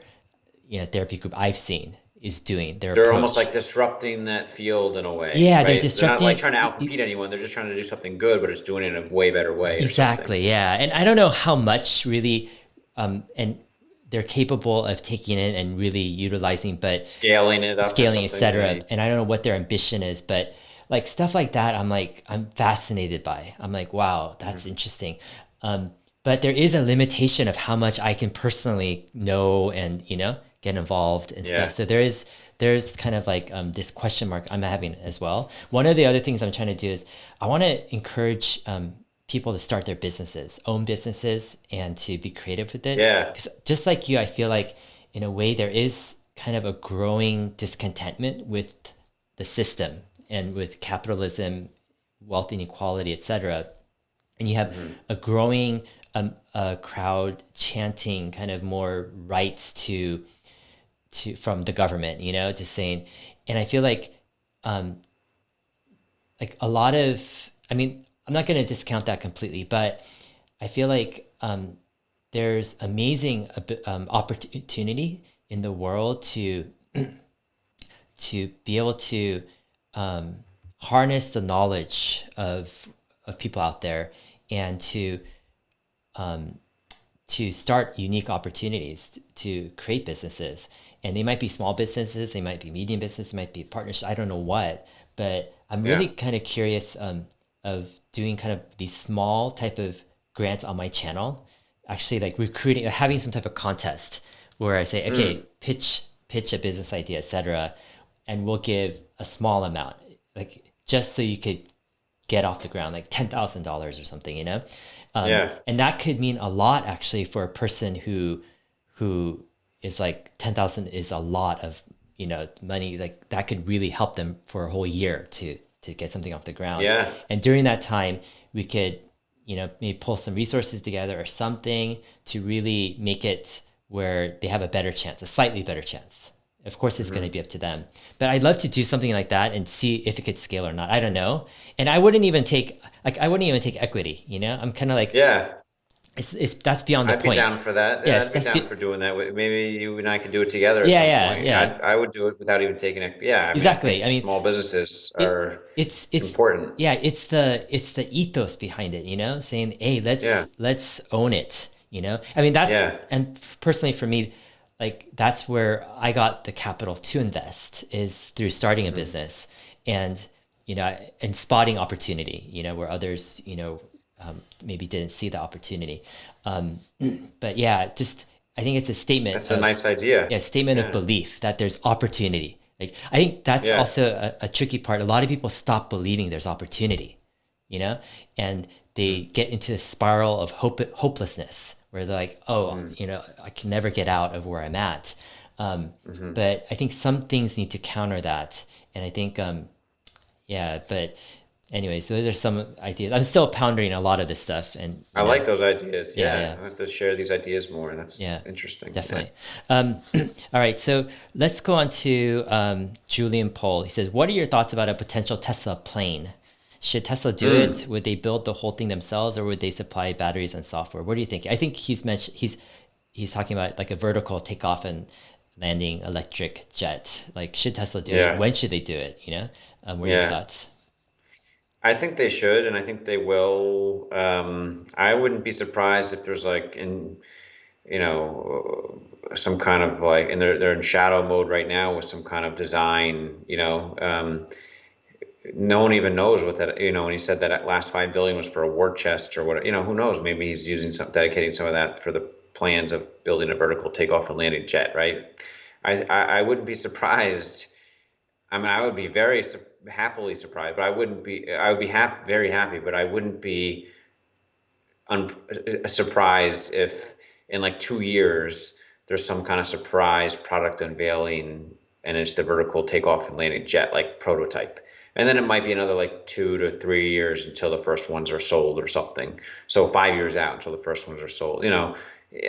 therapy group I've seen is doing, their They're almost approach. like disrupting that field in a way, Yeah, they're right? They're not like disrupting. trying to outcompete anyone. They're just trying to do something good, but it's doing it in a way better way or something. Exactly, yeah. And I don't know how much really, and they're capable of taking it and really utilizing, but Scaling it up or scaling, something. etc. Yeah. And I don't know what their ambition is, but like stuff like that, I'm fascinated by. I'm like, wow, that's Mhm. interesting. But there is a limitation of how much I can personally know and get involved and stuff. Yeah. So there's kind of like this question mark I'm having as well. One of the other things I'm trying to do is I want to encourage people to start their businesses, own businesses, and to be creative with it. Yeah. Because just like you, I feel like in a way there is kind of a growing discontentment with the system and with capitalism, wealth inequality, etc. And you have Hmm. a growing a crowd chanting kind of more rights to from the government, just saying. And I feel like a lot of, I mean, I'm not going to discount that completely, but I feel like there's amazing opportunity in the world to be able to um, harness the knowledge of people out there and to start unique opportunities to create businesses. And they might be small businesses, they might be medium business, they might be partnerships, I don't know what. But I'm really Yeah. kind of curious of doing kind of these small type of grants on my channel, actually like recruiting, having some type of contest where I say, okay, Mm. pitch a business idea, etc. And we'll give a small amount, like just so you could get off the ground, like $10,000 or something, Yeah. and that could mean a lot actually for a person who is like 10,000 is a lot of money. Like that could really help them for a whole year to get something off the ground. Yeah. And during that time, we could maybe pull some resources together or something to really make it where they have a better chance, a slightly better chance. Of course, it's going to Hmm. be up to them. But I'd love to do something like that and see if it could scale or not. I don't know. And I wouldn't even take equity. I'm kind of like Yeah. it's that's beyond the I'd be down point. for that. Yeah, Yes, I'd be that's down for doing that. Maybe you and I could do it together at yeah, some yeah, point. yeah. I would do it without even taking it. Yeah, I mean, I Exactly. I think mean, small businesses it are it's important. yeah, it's the ethos behind it, saying, "Hey, Yeah. let's own it." I mean, that's Yeah. and personally for me, like that's where I got the capital to invest is through starting a Hmm. business and and spotting opportunity, where others, maybe didn't see the opportunity. Um, but yeah, just I think it's a statement That's a of nice idea. yeah, statement of Yeah. belief that there's opportunity. Like I think that's Yeah. also a tricky part. A lot of people stop believing there's opportunity, you know, and they Mm. get into a spiral of hopelessness where they're like, oh, Mm. I can never get out of where I'm at. Um, Hmm. but I think some things need to counter that, and I think yeah. But anyways, those are some ideas. I'm still pondering a lot of this stuff, and I like those ideas. yeah, Yeah. yeah. I have to share these ideas more. That's Yeah, interesting. Yeah. definitely. All right, so let's go on to Julian Pohl. He says, "What are your thoughts about a potential Tesla plane? Should Tesla do it? Mm. Would they build the whole thing themselves, or would they supply batteries and software? What do you think?" I think he's talking about like a vertical takeoff and landing electric jet. Like, should Tesla do it? Yeah. When should they do it? What are your Yeah. thoughts? I think they should, and I think they will. I wouldn't be surprised if there's like some kind of like, and they're in shadow mode right now with some kind of design. No one even knows what that. When he said that last 5 billion was for a war chest or what. Who knows? Maybe he's using dedicating some of that for the plans of building a vertical takeoff and landing jet, right? I wouldn't be surprised. I mean, I would be very happily surprised, but I wouldn't be. I would be very happy, but I wouldn't be un surprised if in like 2 years there's some kind of surprise product unveiling and it's the vertical takeoff and landing jet like prototype. And then it might be another like 2 to 3 years until the first ones are sold or something. So 5 years out until the first ones are sold.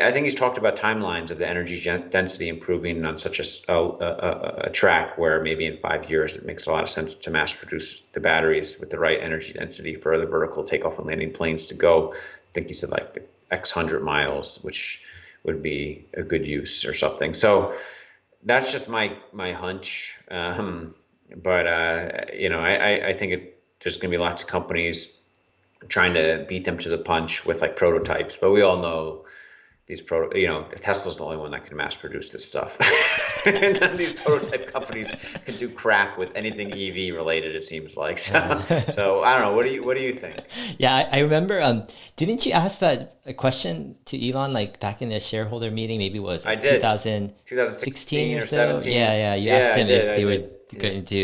I think he's talked about timelines of the energy density improving on such a track where maybe in 5 years it makes a lot of sense to mass produce the batteries with the right energy density for the vertical takeoff and landing planes to go think he said like X hundred miles, which would be a good use or something. So that's just my hunch. But I think there's going to be lots of companies trying to beat them to the punch with like prototypes. But we all know Tesla's the only one that can mass produce this stuff. None of these prototype companies can do crap with anything EV related, it seems like. So I don't know. What do you think? Yeah, I remember. Didn't you ask that a question to Elon like back in the shareholder meeting? Maybe it was I like did. 2016 2016 or or so. Yeah, 17. yeah. You asked Yeah, I him did. if I they would did. go Yeah. into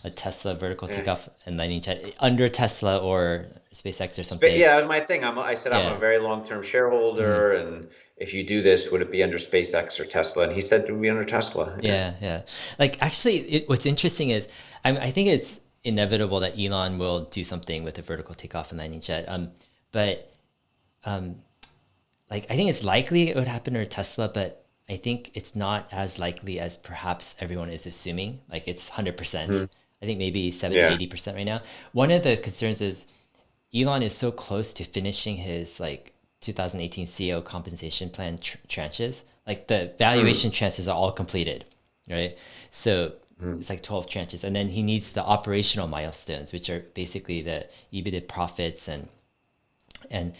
a Tesla vertical Yeah. takeoff and landing jet under Tesla or SpaceX or something. Yeah, that was my thing. I said I'm a Yeah. very long-term Mhm. shareholder, and if you do this, would it be under SpaceX or Tesla? And he said it would be under Tesla. Yeah. Yeah, yeah. Like actually, what's interesting is I think it's inevitable that Elon will do something with a vertical takeoff and landing jet. But like I think it's likely it would happen to Tesla, but I think it's not as likely as perhaps everyone is assuming. Like it's 100%. Hmm. I think maybe 70, Yeah. 80% right now. One of the concerns is Elon is so close to finishing his like 2018 CEO compensation plan tranches. Like the Hmm. valuation tranches are all completed, right? So Hmm. it's like 12 tranches. And then he needs the operational milestones, which are basically the EBITDA profits and and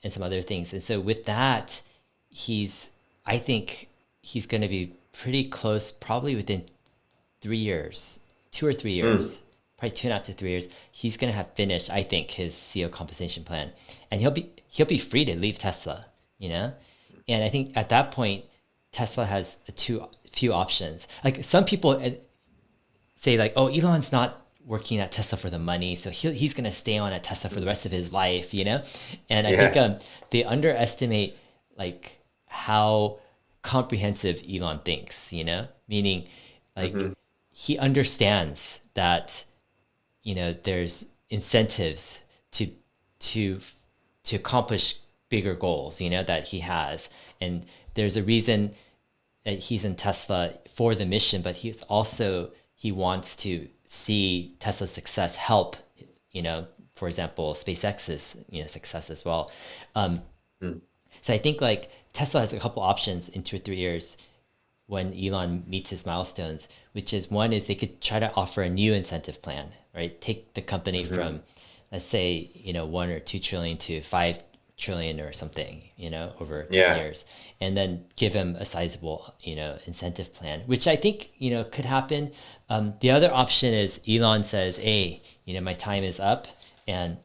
some other things. And so with that, he's I think he's going to be pretty close, probably within 3 years, 2 or 3 years, Hmm. probably 2.5 to 3 years. He's going to have finished, I think, his CEO compensation plan, and he'll be free to leave Tesla, you know. And I think at that point, Tesla has two few options. Like some people say like, oh, Elon's not working at Tesla for the money, so he's going to stay on at Tesla for the rest of his life, you know? And I think Yeah. they underestimate like how comprehensive Elon thinks, you know? Meaning like Hmm. he understands that, there's incentives to to accomplish bigger goals, that he has. And there's a reason that he's in Tesla for the mission, but he wants to see Tesla's success help, for example, SpaceX's success as well. Um, Hmm. so I think like Tesla has a couple options in 2 or 3 years when Elon meets his milestones, which is one is they could try to offer a new incentive plan, right? Take the company Hmm. from, let's say, 1 or 2 trillion to 5 trillion or something, over 10 Yeah. years, and then give him a sizable, incentive plan, which I think, could happen. The other option is Elon says, hey, my time is up and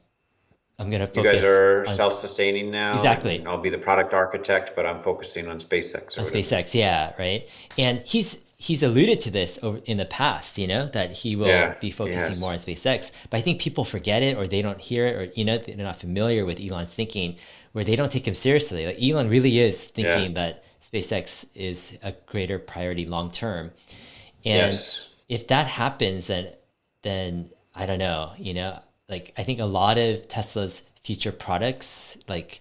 I'm going to You guys focus are on self-sustaining now, and exactly I'll be the product architect, but I'm focusing on SpaceX on or whatever. SpaceX, yeah, right. And he's alluded to this over in the past, that he will Yeah. be focusing more Yes. on SpaceX. But I think people forget it, or they don't hear it, or they're not familiar with Elon's thinking, where they don't take him seriously. Like Elon really is Yeah. thinking that SpaceX is a greater priority long term. And Yes. if that happens, then I don't know, like I think a lot of Tesla's future products, like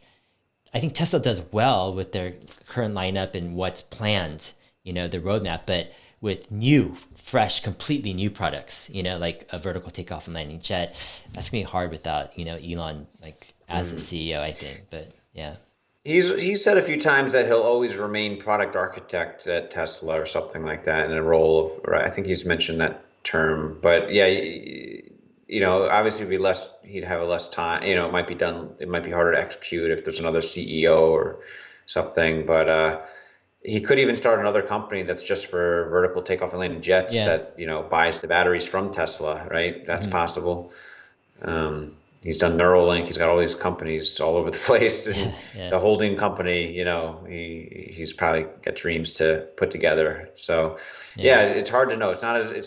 I think Tesla does well with their current lineup and what's planned, the roadmap, but with new, fresh, completely new products, like a vertical takeoff and landing jet, that's gonna be hard without, Elon like as the Hmm. CEO, I think. But yeah. He's said a few times that he'll always remain product architect at Tesla or something like that in a role of, right, I think he's mentioned that term. But yeah, obviously he'd have a less time, it might be harder to execute if there's another CEO or something. But he could even start another company that's just for vertical takeoff and landing jets Yeah. that, buys the batteries from Tesla, right? That's Hmm. possible. He's done Neuralink. He's got all these companies all over the place, and Yeah. the holding company, he's probably got dreams to put together. So, Yeah. yeah, it's hard to know. It's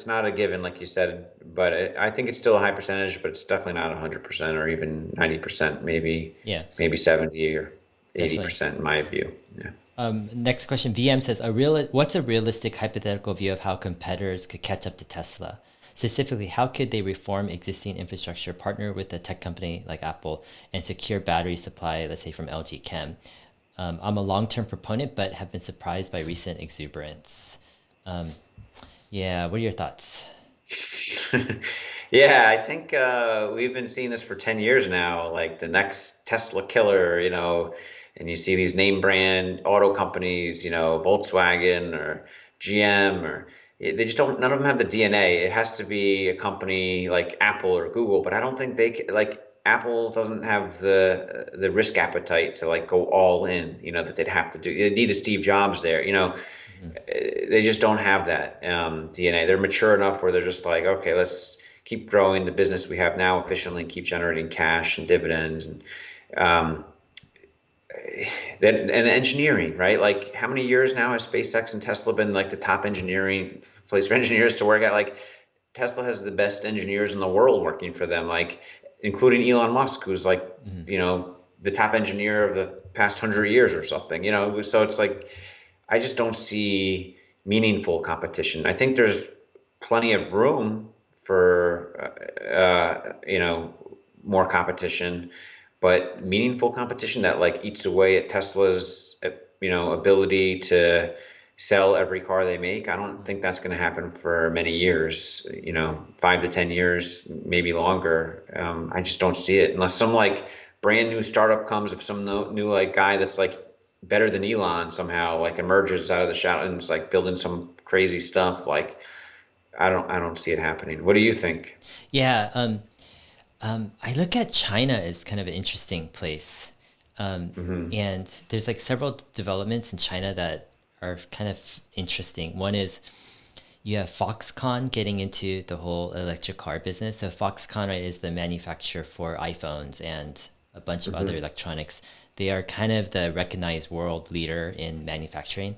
not a given, like you said, but I think it's still a high percentage, but it's definitely not 100% or even 90%, Yeah. maybe 70 or Definitely. 80% in my view. Yeah. Next question. VM says, what's a realistic hypothetical view of how competitors could catch up to Tesla? Specifically, how could they reform existing infrastructure, partner with a tech company like Apple, and secure battery supply, let's say from LG Chem? I'm a long-term proponent, but have been surprised by recent exuberance. Yeah, what are your thoughts? Yeah, I think we've been seeing this for 10 years now, like the next Tesla killer, and you see these name brand auto companies, Volkswagen or GM or they just don't, none of them have the DNA. It has to be a company like Apple or Google, but I don't think like Apple doesn't have the risk appetite to like go all in, that they'd have to do. They need a Steve Jobs there, Mhm. they just don't have that DNA. They're mature enough where they're just like, okay, let's keep growing the business we have now efficiently and keep generating cash and dividends and um, then and engineering, right? Like how many years now has SpaceX and Tesla been like the top engineering place for engineers to work at? Like Tesla has the best engineers in the world working for them, like including Elon Musk, who's like, Mhm. the top engineer of the past 100 years or something, So it's like I just don't see meaningful competition. I think there's plenty of room for more competition, but meaningful competition that like eats away at Tesla's ability to sell every car they make. I don't think that's going to happen for many years. 5 to 10 years, maybe longer. I just don't see it unless some like brand new startup comes, if some new like guy that's like better than Elon somehow like emerges out of the shadow and is like building some crazy stuff. Like I don't see it happening. What do you think? Yeah, I look at China as kind of an interesting place. Hmm. And there's like several developments in China that are kind of interesting. One is you have Foxconn getting into the whole electric car business. So Foxconn, right, is the manufacturer for iPhones and a bunch of other Hmm. electronics. They are kind of the recognized world leader in manufacturing.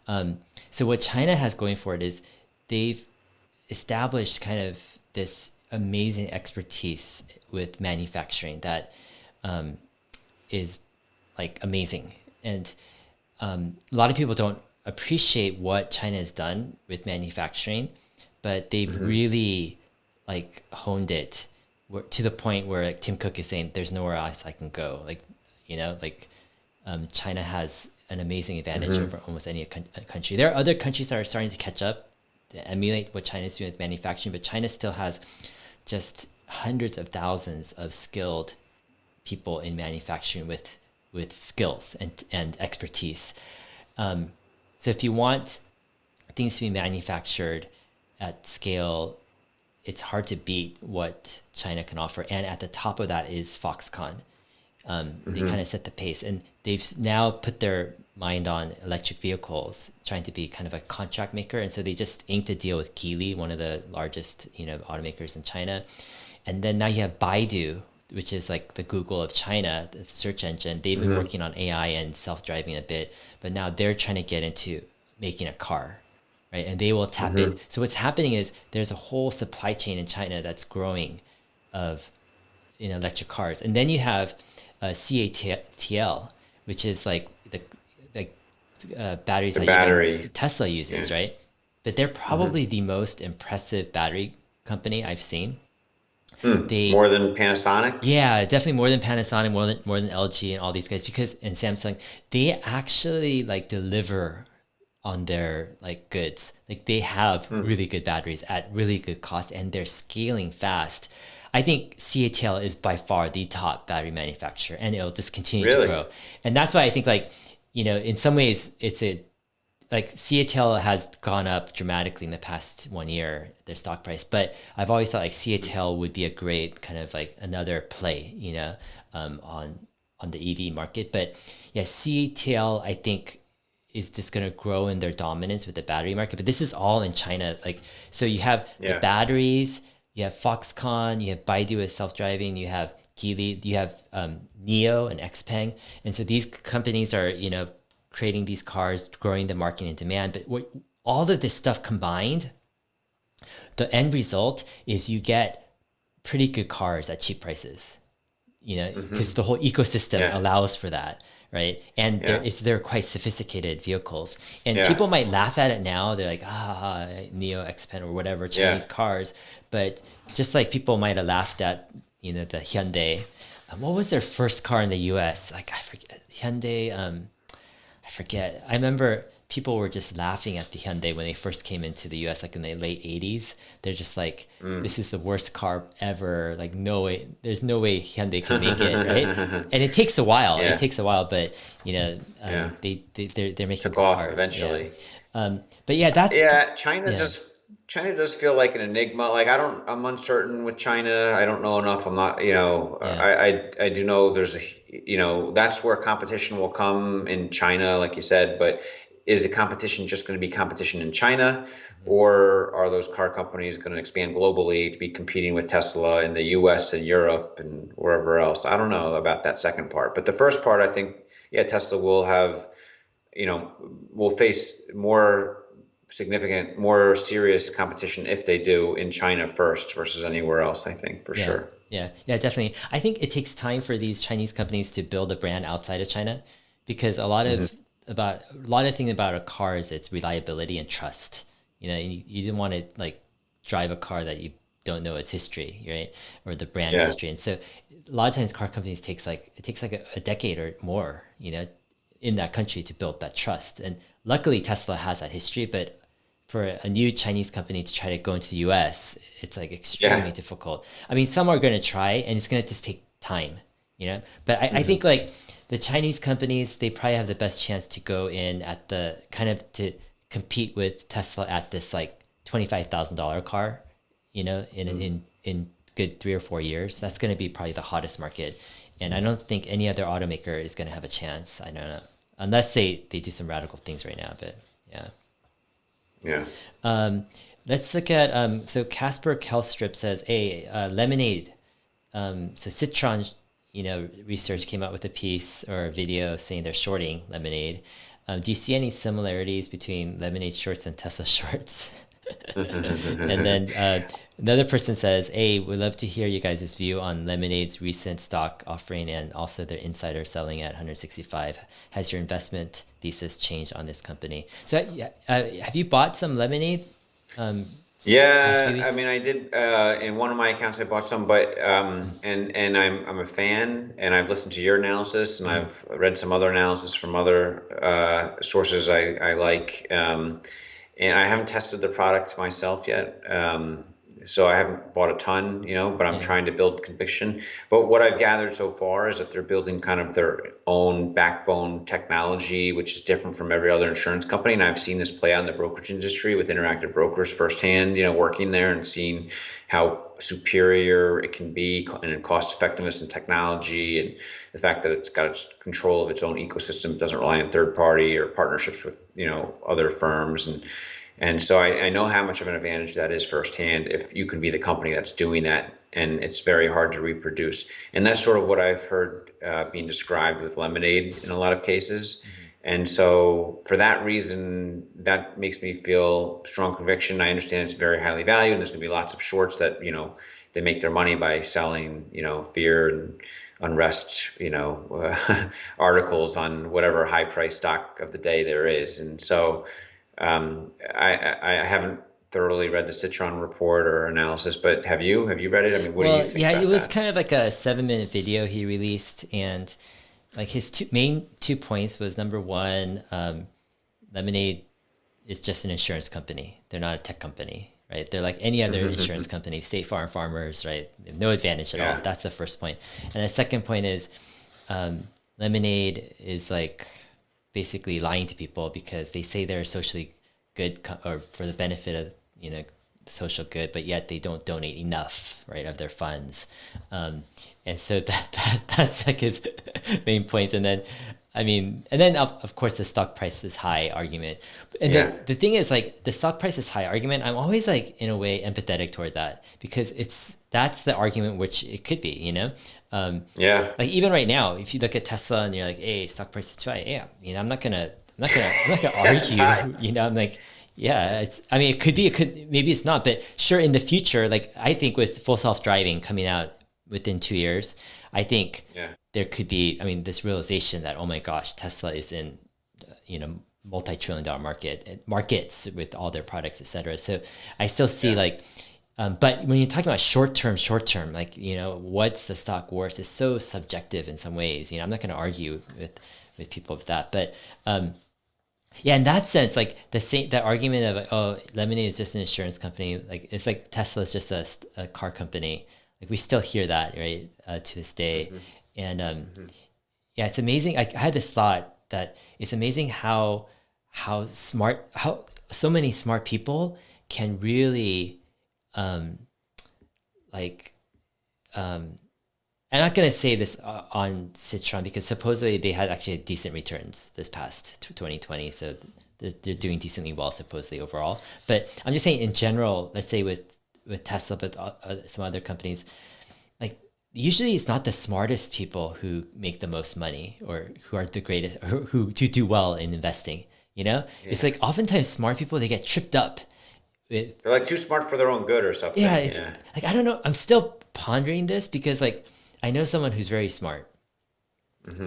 So what China has going for it is they've established kind of this amazing expertise with manufacturing that is like amazing. And a lot of people don't appreciate what China has done with manufacturing, but they've Hmm. really like honed it to the point where like Tim Cook is saying, "There's nowhere else I can go." Like, China has an amazing advantage Hmm. over almost any country. There are other countries that are starting to catch up, to emulate what China is doing with manufacturing, but China still has just hundreds of thousands of skilled people in manufacturing with skills and expertise. So if you want things to be manufactured at scale, it's hard to beat what China can offer. And at the top of that is Foxconn. They kind Hmm. of set the pace, and they've now put their mind on electric vehicles, trying to be kind of a contract maker. And so they just inked a deal with Geely, one of the largest automakers in China. And then now you have Baidu, which is like the Google of China, the search engine. They've been Hmm. working on AI and self-driving a bit, but now they're trying to get into making a car, right? And they will tap in. Hmm. So what's happening is there's a whole supply chain in China that's growing of electric cars. And then you have CATL, which is like batteries The that even battery. Tesla uses, Yeah. right? But they're Hmm. probably the most impressive battery company I've seen. More They, than Panasonic? yeah, definitely more than Panasonic, more than LG and all these guys, because and Samsung, they actually like deliver on their like goods. Like they have Hmm. really good batteries at really good cost, and they're scaling fast. I think CATL is by far the top battery manufacturer, and it'll just continue to Really? grow. And that's why I think like, in some ways it's a like CATL has gone up dramatically in the past 1 year, their stock price. But I've always thought like CATL would be a great kind of like another play, on the EV market. But yeah, CATL I think is just going to grow in their dominance with the battery market. But this is all in China. Like, so you have the Yeah. batteries, you have Foxconn, you have Baidu with self-driving, you have Geely, you have Neo and Xpeng. And so these companies are, creating these cars, growing the market and demand. But all of this stuff combined, the end result is you get pretty good cars at cheap prices, because Hmm. the whole ecosystem Yeah. allows for that, right? And Yeah. they're quite sophisticated vehicles. And Yeah. people might laugh at it now. They're like, Neo, Xpen, or whatever, Yeah. Chinese cars. But just like people might have laughed at, the Hyundai. What was their first car in the US? Like, I forget. Hyundai, forget. I remember people were just laughing at the Hyundai when they first came into the US, like in the late 80s. They're just like, this is the worst car ever. Like, no way, there's no way Hyundai can make it, right? And it takes a while. It Yeah, takes a while, but yeah. they're making Took good off cars. Yeah. eventually. But yeah, that's Yeah, yeah, China does feel like an enigma. Like I'm uncertain with China. I don't know enough. I'm not, yeah, I do know there's that's where competition will come in China, like you said, but is the competition just going to be competition in China, mhm, or are those car companies going to expand globally to be competing with Tesla in the US and Europe and wherever else? I don't know about that second part, but the first part, I think, yeah, Tesla will have you know, will face more significant, more serious competition if they do in China first versus anywhere else, I think, for yeah, sure. yeah, definitely. I think it takes time for these Chinese companies to build a brand outside of China, because Hmm. a lot of thing about a car is its reliability and trust. You didn't want to like drive a car that you don't know its history, right? Or the brand Yeah. history. And so a lot of times car companies takes like a decade or more, in that country to build that trust. And luckily Tesla has that history, but for a new Chinese company to try to go into the US, it's like extremely Yeah. difficult. I mean, some are going to try and it's going to just take time. But I Hmm. think like the Chinese companies, they probably have the best chance to go in at the kind of to compete with Tesla at this like $25,000 car, in good 3 or 4 years. That's going to be probably the hottest market. And I don't think any other automaker is going to have a chance. I don't know. Unless they do some radical things right now, but yeah. Yeah. Um, let's look at so Casper Kelstrip says, "Hey, lemonade." So Citron, research came out with a piece or a video saying they're shorting lemonade. Do you see any similarities between lemonade shorts and Tesla shorts? And then another person says, "Hey, we'd love to hear you guys' view on Lemonade's recent stock offering and also their insider selling at 165. Has your investment thesis changed on this company?" So, have you bought some Lemonade um, past few Yeah, I mean, weeks? I did in one of my accounts. I bought some, but and I'm a fan, and I've listened to your analysis, and Mm-hmm. I've read some other analysis from other sources I like. And I haven't tested the product myself yet. So I haven't bought a ton, but I'm Yeah. trying to build conviction. But what I've gathered so far is that they're building kind of their own backbone technology, which is different from every other insurance company. And I've seen this play out in the brokerage industry with Interactive Brokers firsthand, working there and seeing how superior it can be in cost effectiveness and technology, and the fact that it's got its control of its own ecosystem, doesn't rely on third party or partnerships with other firms, and so I know how much of an advantage that is firsthand if you can be the company that's doing that, and it's very hard to reproduce. And that's sort of what I've heard being described with Lemonade in a lot of cases. Mm-hmm. And so for that reason, that makes me feel strong conviction. I understand it's very highly valued, and there's going to be lots of shorts that, they make their money by selling, fear and unrest, articles on whatever high price stock of the day there is. And so I haven't thoroughly read the Citron report or analysis, but have you? Have you read it? I mean, what do you Well, think yeah, it about was that? kind of like a 7-minute video he released, and like his main 2 points was number one, Lemonade is just an insurance company. They're not a tech company, right? They're like any other insurance company, State Farm Farmers, right? They have no advantage at all. Yeah. That's the first point. And the second point is Lemonade is like basically lying to people because they say they're socially good or for the benefit of social good, but yet they don't donate enough, right, of their funds. And so that's like his main points. And then, I mean, and then of course the stock price is high argument. And Yeah. the thing is like the stock price is high argument. I'm always like in a way empathetic toward that because that's the argument which it could be. Yeah. Like even right now, if you look at Tesla and you're like, "Hey, stock price is too high," yeah, I'm not gonna It's argue. high. I'm like, yeah, it's. I mean, it could be, maybe it's not, but sure, in the future, like I think with full self driving coming out within 2 years, I think Yeah. there could be. I mean, this realization that oh my gosh, Tesla is in, multi-trillion-dollar markets with all their products, etc. So I still see Yeah. like But when you're talking about short term, like, what's the stock worth is so subjective in some ways. I'm not going to argue with people with that. But yeah, in that sense, like that argument of, oh, Lemonade is just an insurance company. Like, it's like Tesla is just a car company. Like, we still hear that, right, to this day. And yeah, it's amazing. I had this thought that it's amazing how so many smart people can really like I'm not going to say this on Citron because supposedly they had actually decent returns this past 2020. So they're doing decently well, supposedly, overall. But I'm just saying in general, let's say with Tesla, but some other companies, like, usually it's not the smartest people who make the most money or who are the greatest, or who do well in investing. It's like oftentimes smart people, they get tripped up with, They're like too smart for their own good or something. yeah, it's like, I don't know. I'm still pondering this because, like, I know someone who's very smart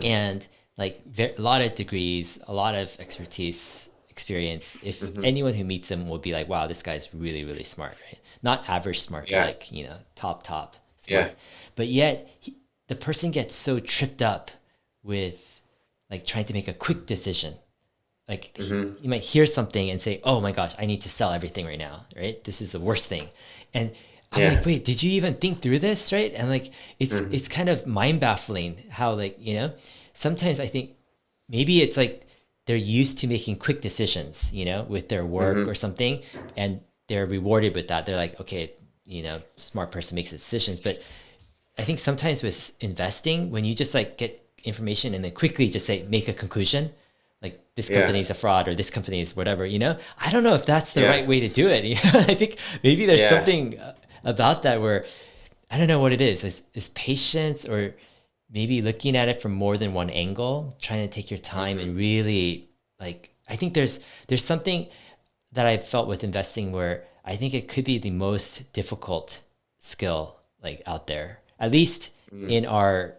and, like, a lot of degrees, a lot of expertise, experience. If anyone who meets him will be like, wow, this guy's really, really smart, right? Not average smart, but like, top smart. Yeah. But yet the person gets so tripped up with, like, trying to make a quick decision. Like, you might hear something and say, oh my gosh, I need to sell everything right now, right? This is the worst thing. And I'm like, wait, did you even think through this, right? And, like, it's kind of mind baffling how, like, sometimes I think maybe it's like they're used to making quick decisions, with their work or something, and they're rewarded with that. They're like, okay, smart person makes decisions. But I think sometimes with investing, when you just, like, get information and then quickly just say, make a conclusion, like, this company is a fraud or this company is whatever, I don't know if that's the right way to do it. I think maybe there's something about that where, I don't know what it is patience, or maybe looking at it from more than one angle, trying to take your time and really, like, I think there's something that I've felt with investing where I think it could be the most difficult skill, like, out there, at least in our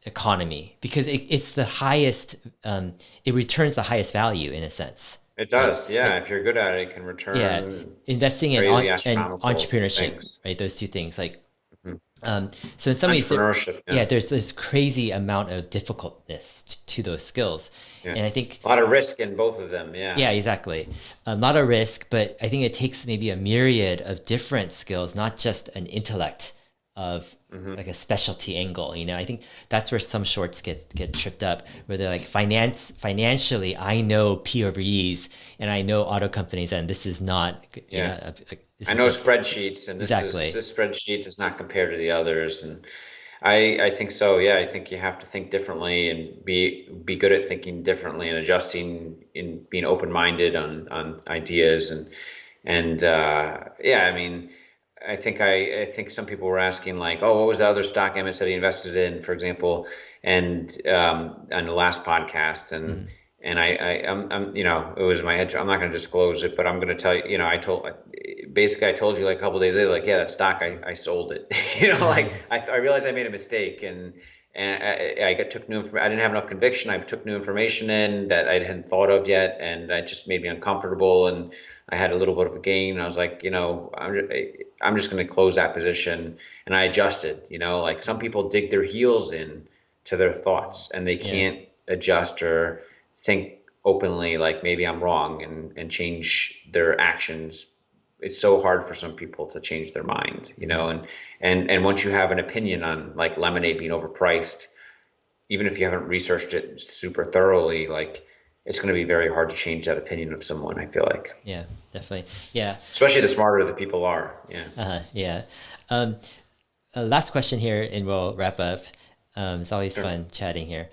economy, because it's the highest, it returns the highest value in a sense. It Right? does. Yeah. If you're good at it, it can Yeah, return investing in crazy and astronomical entrepreneurship, things. right? Those two things, like, Mhm. so in some ways, Entrepreneurship. yeah, Yeah. there's this crazy amount of difficultness to those skills, Yeah. and I think, A lot of risk in both of them. Yeah. yeah, exactly, not a risk, but I think it takes maybe a myriad of different skills, not just an intellect of, like, a specialty angle. I think that's where some shorts get tripped up, where they're like, financially, I know P over E's and I know auto companies, and this is not, Yeah. this I is know like, spreadsheets, and exactly, this spreadsheet does not compare to the others, and I think so. Yeah, I think you have to think differently and be good at thinking differently and adjusting, in being open-minded on ideas, and yeah, I mean, I think some people were asking, like, oh, what was the other stock Emmett said he invested in, for example, and on the last podcast, and I'm it was my head. I'm not going to disclose it, but I'm going to tell you. I told you, like, a couple of days later, like, yeah, that stock, I sold it. Like, I realized I made a mistake, and took new information. I didn't have enough conviction. I took new information in that I hadn't thought of yet, and it just made me uncomfortable. And I had a little bit of a gain. And I was like, I'm just going to close that position, and I adjusted. Like, some people dig their heels in to their thoughts, and they yeah, can't adjust or think openly, like, maybe I'm wrong, and change their actions. It's so hard for some people to change their mind, and once you have an opinion on, like, lemonade being overpriced, even if you haven't researched it super thoroughly, like, it's going to be very hard to change that opinion of someone, I feel like, yeah, definitely, yeah, especially the smarter the people are. Yeah. yeah. Um, Last question here, and we'll wrap up. It's always Sure. fun chatting here.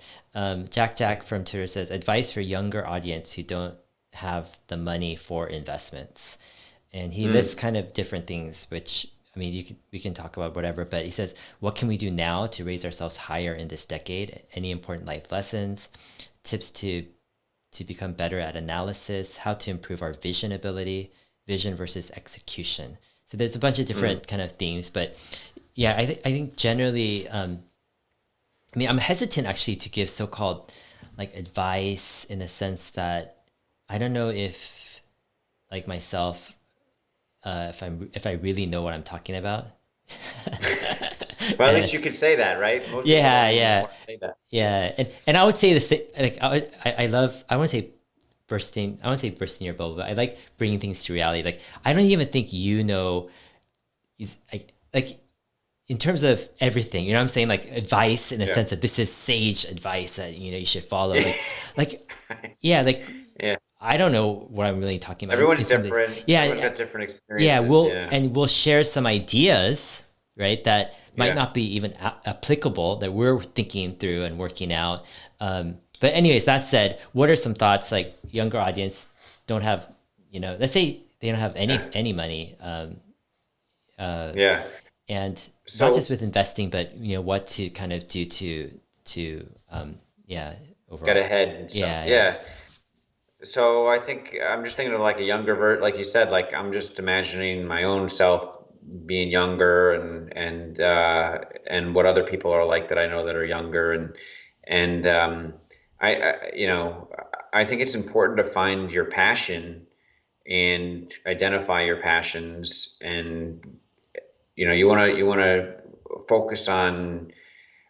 Jack from Twitter says, advice for younger audience who don't have the money for investments. And he lists kind of different things, which, I mean, we can talk about whatever, but he says, what can we do now to raise ourselves higher in this decade? Any important life lessons, tips to become better at analysis, how to improve our vision versus execution. So there's a bunch of different kind of themes, but yeah, I think generally, I mean, I'm hesitant actually to give so-called, like, advice, in the sense that I don't know if, like, myself, if I really know what I'm talking about. Well, at And least you could say that, right? Most people yeah, don't even yeah, want to say that. yeah, and I would say the same. Like I love. I want to say bursting. I want to say bursting your bubble, but I like bringing things to reality. Like I don't even think you know. Is like in terms of everything. You know what I'm saying? Like advice in a Yeah. sense that this is sage advice that you should follow. Like yeah, like Yeah. I don't know what I'm really talking about Everyone's in some days. different. Everyone's Yeah, got different yeah, experiences. Yeah. we'll share some ideas, right? That might Yeah. not be even applicable that we're thinking through and working out. But anyways, that said, what are some thoughts like younger audience don't have, let's say they don't have Yeah. any money, Yeah. and not just So with investing, but what to kind of do to yeah, get overall. ahead and stuff. Yeah, yeah. Yeah. So I think I'm just thinking of like a younger like you said, like I'm just imagining my own self being younger and what other people are like that I know that are younger and I think it's important to find your passion and identify your passions and you want to focus on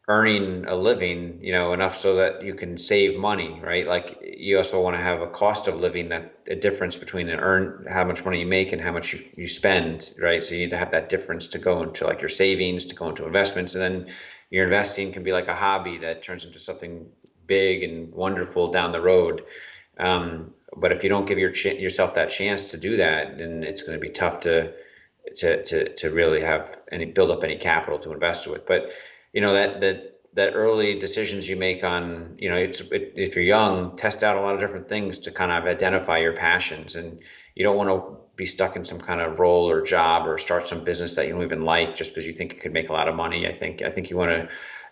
earning a living, enough so that you can save money, right? Like you also want to have a cost of living, that a difference between how much money you make and how much you spend, right? So you need to have that difference to go into like your savings, to go into investments, and then your investing can be like a hobby that turns into something big and wonderful down the road. But if you don't give yourself that chance to do that, then it's going to be tough to really have any build up any capital to invest with. But that early decisions you make on, if you're young, test out a lot of different things to kind of identify your passions, and you don't want to be stuck in some kind of role or job or start some business that you don't even like just because you think it could make a lot of money. I think you want to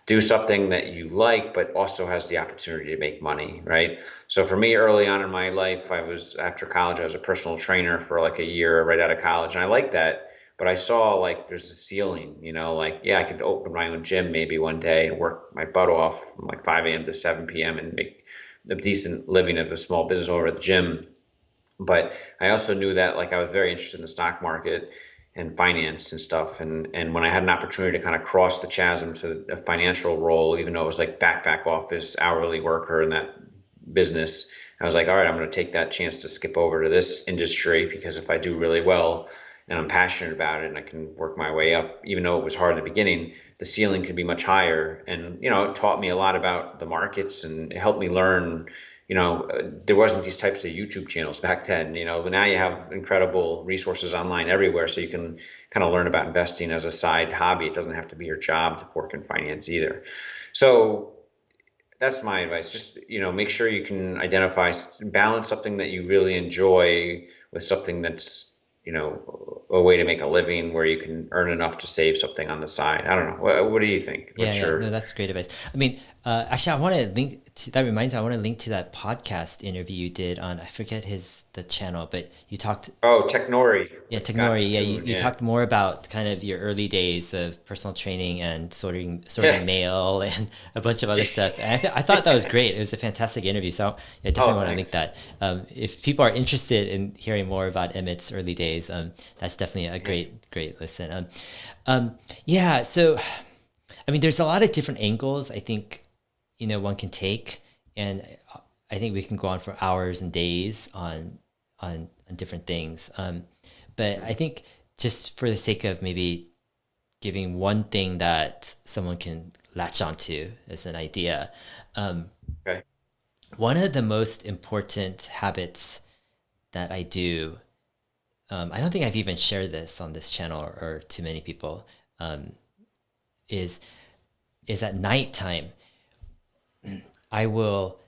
do something that you like but also has the opportunity to make money, right? So for me, early on in my life, after college, I was a personal trainer for like a year right out of college, and I liked that. But I saw like there's a ceiling, like yeah, I could open my own gym maybe one day and work my butt off from like 5 a.m. to 7 p.m. and make a decent living as a small business owner at the gym. But I also knew that like I was very interested in the stock market and finance and stuff. And when I had an opportunity to kind of cross the chasm to a financial role, even though it was like back office hourly worker in that business, I was like, all right, I'm going to take that chance to skip over to this industry because if I do really well and I'm passionate about it and I can work my way up, even though it was hard in the beginning, the ceiling could be much higher. And, it taught me a lot about the markets and it helped me learn. There wasn't these types of YouTube channels back then, but now you have incredible resources online everywhere. So you can kind of learn about investing as a side hobby. It doesn't have to be your job to work in finance either. So that's my advice. Just, make sure you can balance something that you really enjoy with something that's, a way to make a living where you can earn enough to save something on the side. I don't know. What do you think? Yeah, What's yeah, no, your, that's great advice. I mean, actually, I want to link to that. Reminds me, I want to link to that podcast interview you did on, I forget the channel, but you talked. oh, Technori Yeah, with Scott Technori. Yeah, you, Toon. you Yeah. talked more about kind of your early days of personal training and sorting Yeah. mail and a bunch of other stuff. And I thought that was great. It was a fantastic interview. So yeah, definitely Oh, want to link thanks. that. If people are interested in hearing more about Emmett's early days, that's definitely a Yeah. great listen. Yeah. So I mean, there's a lot of different angles I think one can take, and I think we can go on for hours and days on different things. But I think just for the sake of maybe giving one thing that someone can latch onto as an idea, um, Okay. one of the most important habits that I do, I don't think I've even shared this on this channel or to many people, um, is at nighttime. I will,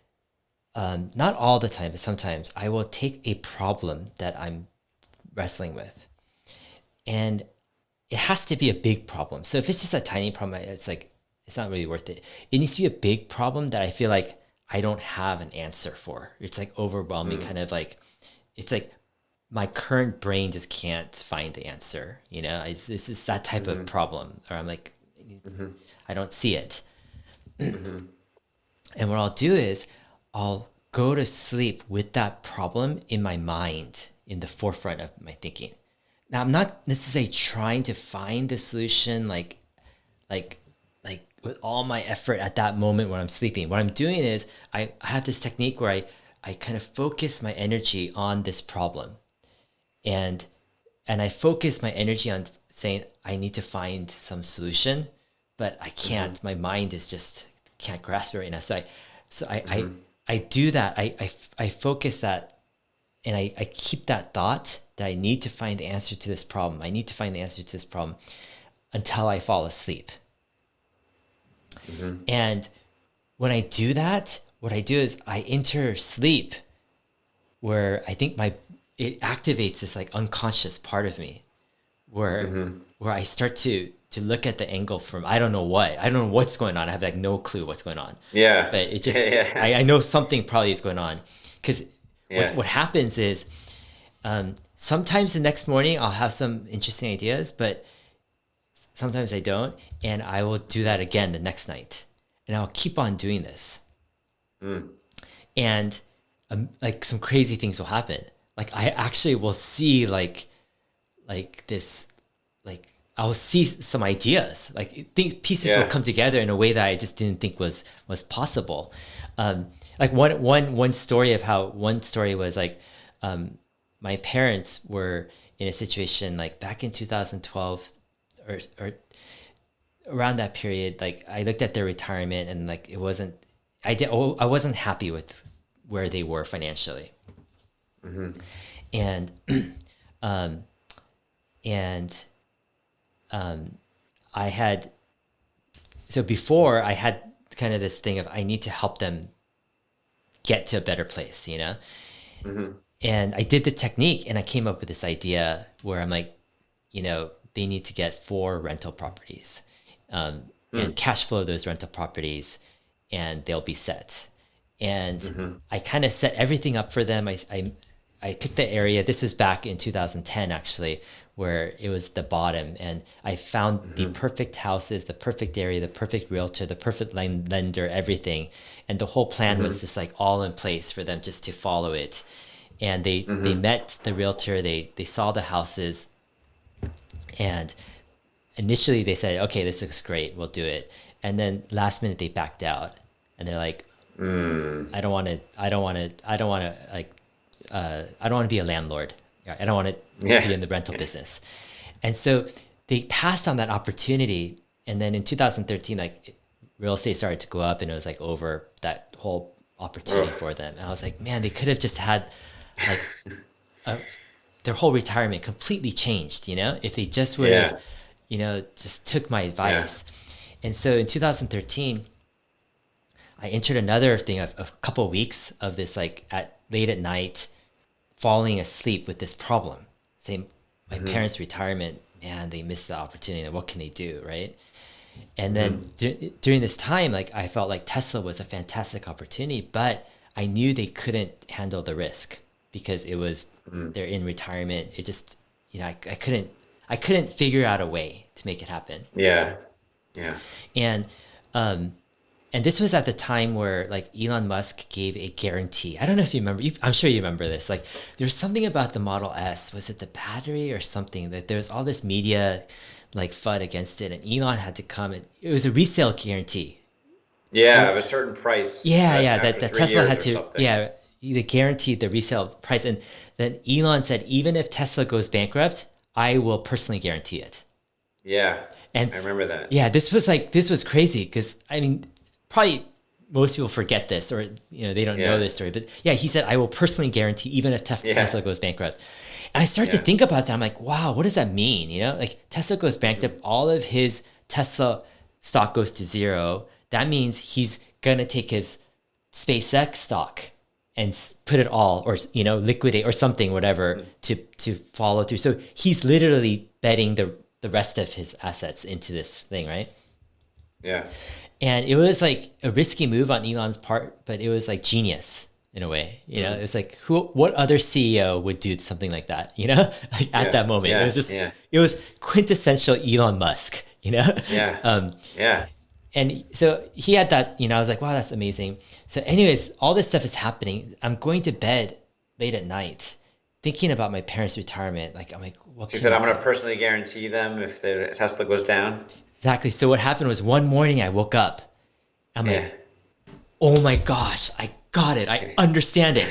not all the time, but sometimes I will take a problem that I'm wrestling with, and it has to be a big problem. So if it's just a tiny problem, it's like it's not really worth it. It needs to be a big problem that I feel like I don't have an answer for. It's like overwhelming, Mm, kind of like it's like my current brain just can't find the answer. This is that type of mm-hmm, problem, or I'm like, mm-hmm, I don't see it. mm-hmm. And what I'll do is I'll go to sleep with that problem in my mind, in the forefront of my thinking. Now I'm not necessarily trying to find the solution like with all my effort at that moment when I'm sleeping. What I'm doing is I have this technique where I kind of focus my energy on this problem, and I focus my energy on saying I need to find some solution, but I can't. My mind is just can't grasp it right now. So I do that. I focus that, and I keep that thought that I need to find the answer to this problem. I need to find the answer to this problem until I fall asleep. And when I do that, what I do is I enter sleep where I think it activates this like unconscious part of me where I start to look at the angle from I don't know what's going on. I have like no clue what's going on. Yeah. But it just Yeah. I know something probably is going on because Yeah. what happens is sometimes the next morning I'll have some interesting ideas, but sometimes I don't, and I will do that again the next night, and I'll keep on doing this, and like some crazy things will happen. Like I actually will see this like I'll see some ideas like things pieces will Yeah. come together in a way that I just didn't think was possible. Like one story of how one story was like my parents were in a situation like back in 2012 or around that period. Like I looked at their retirement and like it wasn't I wasn't happy with where they were financially, and um, and I had so before I had kind of this thing of I need to help them get to a better place, you know? And I did the technique and I came up with this idea where I'm like, you know, they need to get 4 rental properties and cash flow those rental properties and they'll be set. And I kind of set everything up for them. I picked the area. This was back in 2010, actually, where it was the bottom. And I found the perfect houses, the perfect area, the perfect realtor, the perfect lender, everything. And the whole plan was just like all in place for them just to follow it. And they met the realtor, they saw the houses. And initially they said, okay, this looks great, we'll do it. And then last minute they backed out. And they're like, I don't want to like, I don't want to be a landlord. I don't want to be in the rental business. And so they passed on that opportunity. And then in 2013, like real estate started to go up and it was like over that whole opportunity for them. And I was like, man, they could have just had like their whole retirement completely changed, you know, if they just would have, you know, just took my advice. And so in 2013, I entered another thing of a couple of weeks of this, like late at night, falling asleep with this problem. Saying my parents' retirement, man, they missed the opportunity. What can they do, right? And then during this time, like I felt like Tesla was a fantastic opportunity, but I knew they couldn't handle the risk because it was they're in retirement. It just, you know, I couldn't figure out a way to make it happen. Yeah. Yeah. And and this was at the time where like Elon Musk gave a guarantee. I don't know if you remember. I'm sure you remember this. Like there's something about the Model S. Was it the battery or something? That there's all this media like FUD against it, and Elon had to come and it was a resale guarantee. Yeah, of a certain price. Yeah. After That 3 Tesla years had or to. something. Yeah, they guaranteed the resale price, and then Elon said, even if Tesla goes bankrupt, I will personally guarantee it. Yeah. And I remember that. yeah, this was crazy because I mean, probably most people forget this or you know they don't know this story. But yeah, he said I will personally guarantee even if Tesla goes bankrupt. And I started to think about that. I'm like, wow, what does that mean? You know, like Tesla goes bankrupt, all of his Tesla stock goes to zero. That means he's gonna take his SpaceX stock and put it all, or you know, liquidate or something, whatever, to follow through. So he's literally betting the rest of his assets into this thing, right? Yeah. And it was like a risky move on Elon's part, but it was like genius in a way. You know, it's like what other CEO would do something like that? You know, like at that moment, it was just it was quintessential Elon Musk. You know, Yeah. And so he had that. You know, I was like, wow, that's amazing. So, anyways, all this stuff is happening. I'm going to bed late at night, thinking about my parents' retirement, like I'm like, what She can said, I I'm going do? to personally guarantee them if the Tesla goes down. Exactly. So what happened was one morning I woke up. I'm Yeah. like, oh my gosh, I got it. I understand it.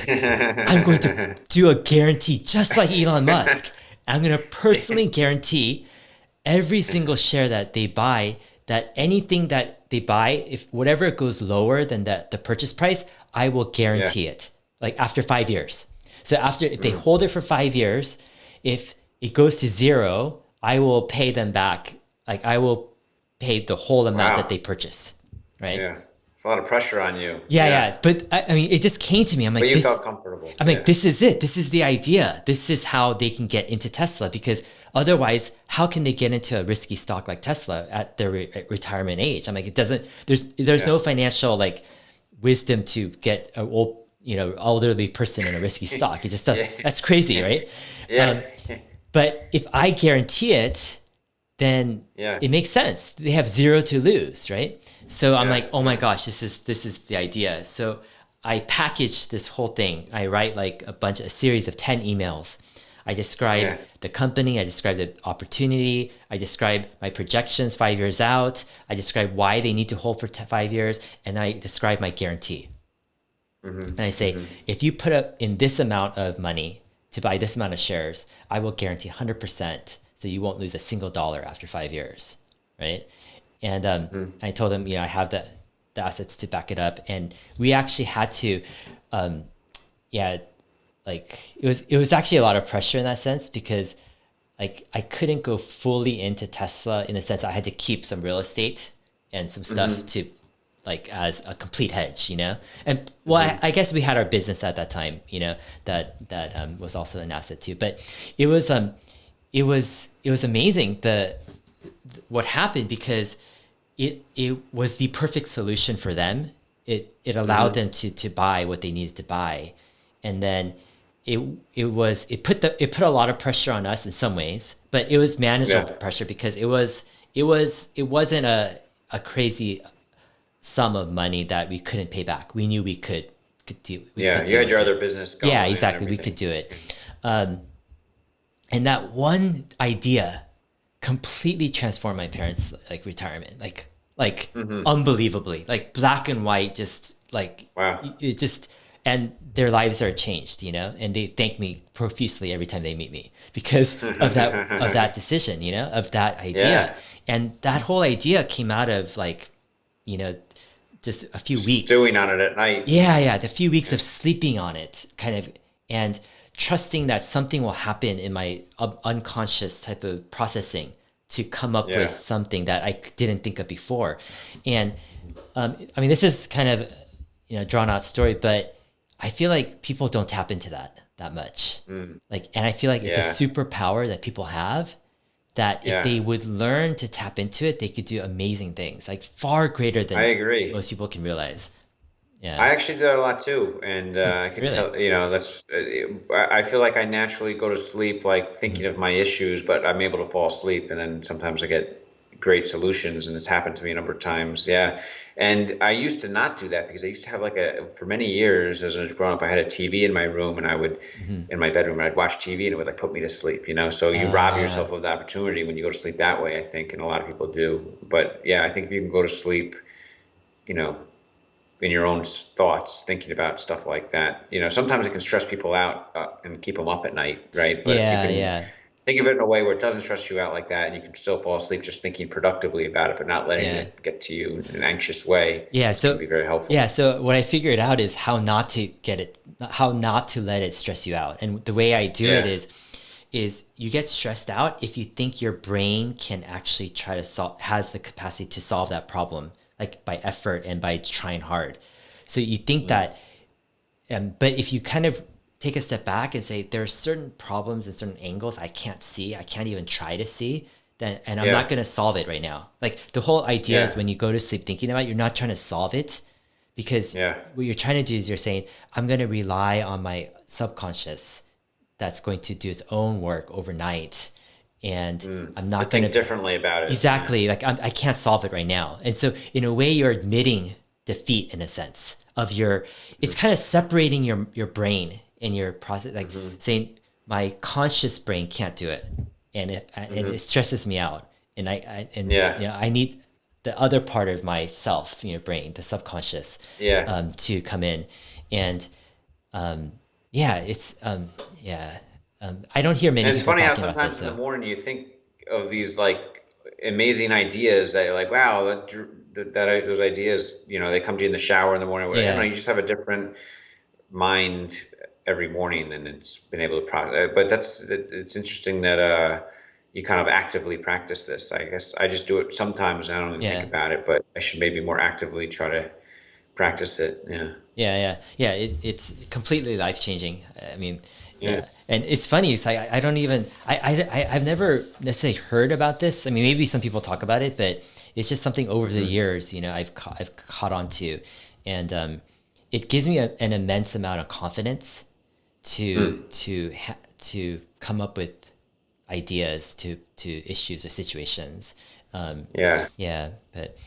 I'm going to do a guarantee just like Elon Musk. I'm going to personally guarantee every single share that they buy, that anything that they buy, if whatever it goes lower than the purchase price, I will Yeah. guarantee it like after 5 years. So after, if they hold it for 5 years, if it goes to zero, I will pay them back. Like I will pay the whole amount that Wow. they purchase. Right. Yeah. It's a lot of pressure on you. Yeah. Yeah. Yeah. But I mean, it just came to me. But you felt comfortable. I'm like, Yeah. this is it. This is the idea. This is how they can get into Tesla because otherwise, how can they get into a risky stock like Tesla at their retirement age? I'm like, it doesn't. There's Yeah. no financial like wisdom to get a old elderly person in a risky stock. It just doesn't. Yeah. That's crazy, right? Yeah. But if I guarantee it, then Yeah. it makes sense. They have zero to lose, right? So I'm Yeah. like, oh my gosh, this is the idea. So I package this whole thing. I write like a series of 10 emails. I describe Yeah. the company, I describe the opportunity, I describe my projections 5 years out, I describe why they need to hold for 5 years, and I describe my guarantee. And I say, if you put up in this amount of money to buy this amount of shares, I will guarantee 100%. So you won't lose a single dollar after 5 years, right? And I told them, I have the assets to back it up. And we actually had to, like it was actually a lot of pressure in that sense because like I couldn't go fully into Tesla in the sense I had to keep some real estate and some stuff to like as a complete hedge, And well, I guess we had our business at that time, that was also an asset too. But it was amazing what happened because it was the perfect solution for them. It allowed them to buy what they needed to buy, and then it put a lot of pressure on us in some ways, but it was manageable pressure because it wasn't a crazy sum of money that we couldn't pay back. We knew we could deal. You had your other business going. Yeah, exactly. We could do it. And that one idea completely transformed my parents' like retirement, like unbelievably, like black and white, just like wow. It just, and their lives are changed, and they thank me profusely every time they meet me because of that decision, of that idea. Yeah. And that whole idea came out of like, just a few weeks stewing on it at night. Yeah, the few weeks of sleeping on it, kind of, and trusting that something will happen in my unconscious type of processing to come up with something that I didn't think of before. And I mean, this is kind of drawn out story, but I feel like people don't tap into that much. Like, and I feel like it's a superpower that people have. That if they would learn to tap into it, they could do amazing things, like far greater than I agree. most people can realize. Yeah, I actually do that a lot too, and I can tell that's. I feel like I naturally go to sleep like thinking of my issues, but I'm able to fall asleep, and then sometimes I get great solutions, and it's happened to me a number of times. Yeah, and I used to not do that because I used to have for many years as I was growing up, I had a TV in my room, and I would in my bedroom, and I'd watch TV, and it would like put me to sleep. So you rob yourself of the opportunity when you go to sleep that way, I think, and a lot of people do. But yeah, I think if you can go to sleep, in your own thoughts, thinking about stuff like that. Sometimes it can stress people out and keep them up at night, right? But you can think of it in a way where it doesn't stress you out like that, and you can still fall asleep just thinking productively about it, but not letting it get to you in an anxious way. Yeah, so can be very helpful. Yeah, so what I figured out is how not to let it stress you out, and the way I do it is you get stressed out if you think your brain can actually try to has the capacity to solve that problem, like by effort and by trying hard. So you think that, but if you kind of take a step back and say, there are certain problems and certain angles I can't see, I can't even try to see, then, and I'm not going to solve it right now. Like the whole idea is when you go to sleep thinking about it, you're not trying to solve it because what you're trying to do is you're saying, I'm going to rely on my subconscious that's going to do its own work overnight. And I'm not going to think differently about it. Exactly. Like I can't solve it right now. And so in a way you're admitting defeat in a sense of it's kind of separating your brain and your process, like saying, my conscious brain can't do it, and it stresses me out, and Yeah. I need the other part of myself, brain, the subconscious, Yeah. to come in, and yeah, yeah, I don't hear And many it's people funny how talking about this sometimes in the though. morning you think of these like amazing ideas that you're like, wow, those ideas, they come to you in the shower in the morning. I don't know, Yeah, you just have a different mind every morning, and it's been able to process. But it's interesting that you kind of actively practice this. I guess I just do it sometimes. And I don't even think yeah. about it, but I should maybe more actively try to practice it. Yeah. Yeah. It's completely life changing. I mean, Yeah. yeah, and it's funny. It's like I don't even I've never necessarily heard about this. I mean, maybe some people talk about it, but it's just something over the Hmm. years, I've caught on to, and it gives me an immense amount of confidence Hmm. to come up with ideas to issues or situations. Yeah. Yeah, but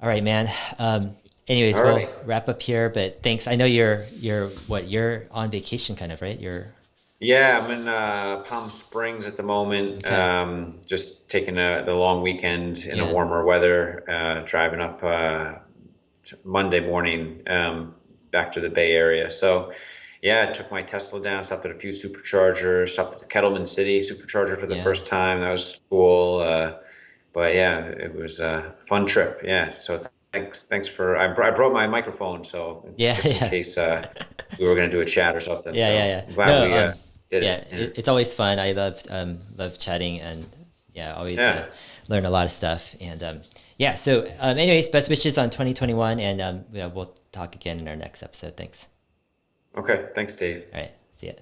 all right, man. Anyways, All we'll right. wrap up here. But thanks. I know you're on vacation, kind of, right? You're Yeah, I'm in Palm Springs at the moment. okay. Just taking the long weekend in a Yeah, warmer weather, driving up Monday morning back to the Bay Area. So, yeah, I took my Tesla down, stopped at a few superchargers, stopped at the Kettleman City supercharger for the yeah, first time. That was cool. But yeah, it was a fun trip. Yeah. So thanks for I brought my microphone, so yeah, just in yeah, case we were going to do a chat or something. So yeah. I'm glad No, we did yeah, it. Yeah. it's always fun. I love chatting, and yeah, always Yeah. learn a lot of stuff. And yeah, so anyways, best wishes on 2021, and yeah, we'll talk again in our next episode. Thanks. Okay. Thanks, Dave. All right, see ya.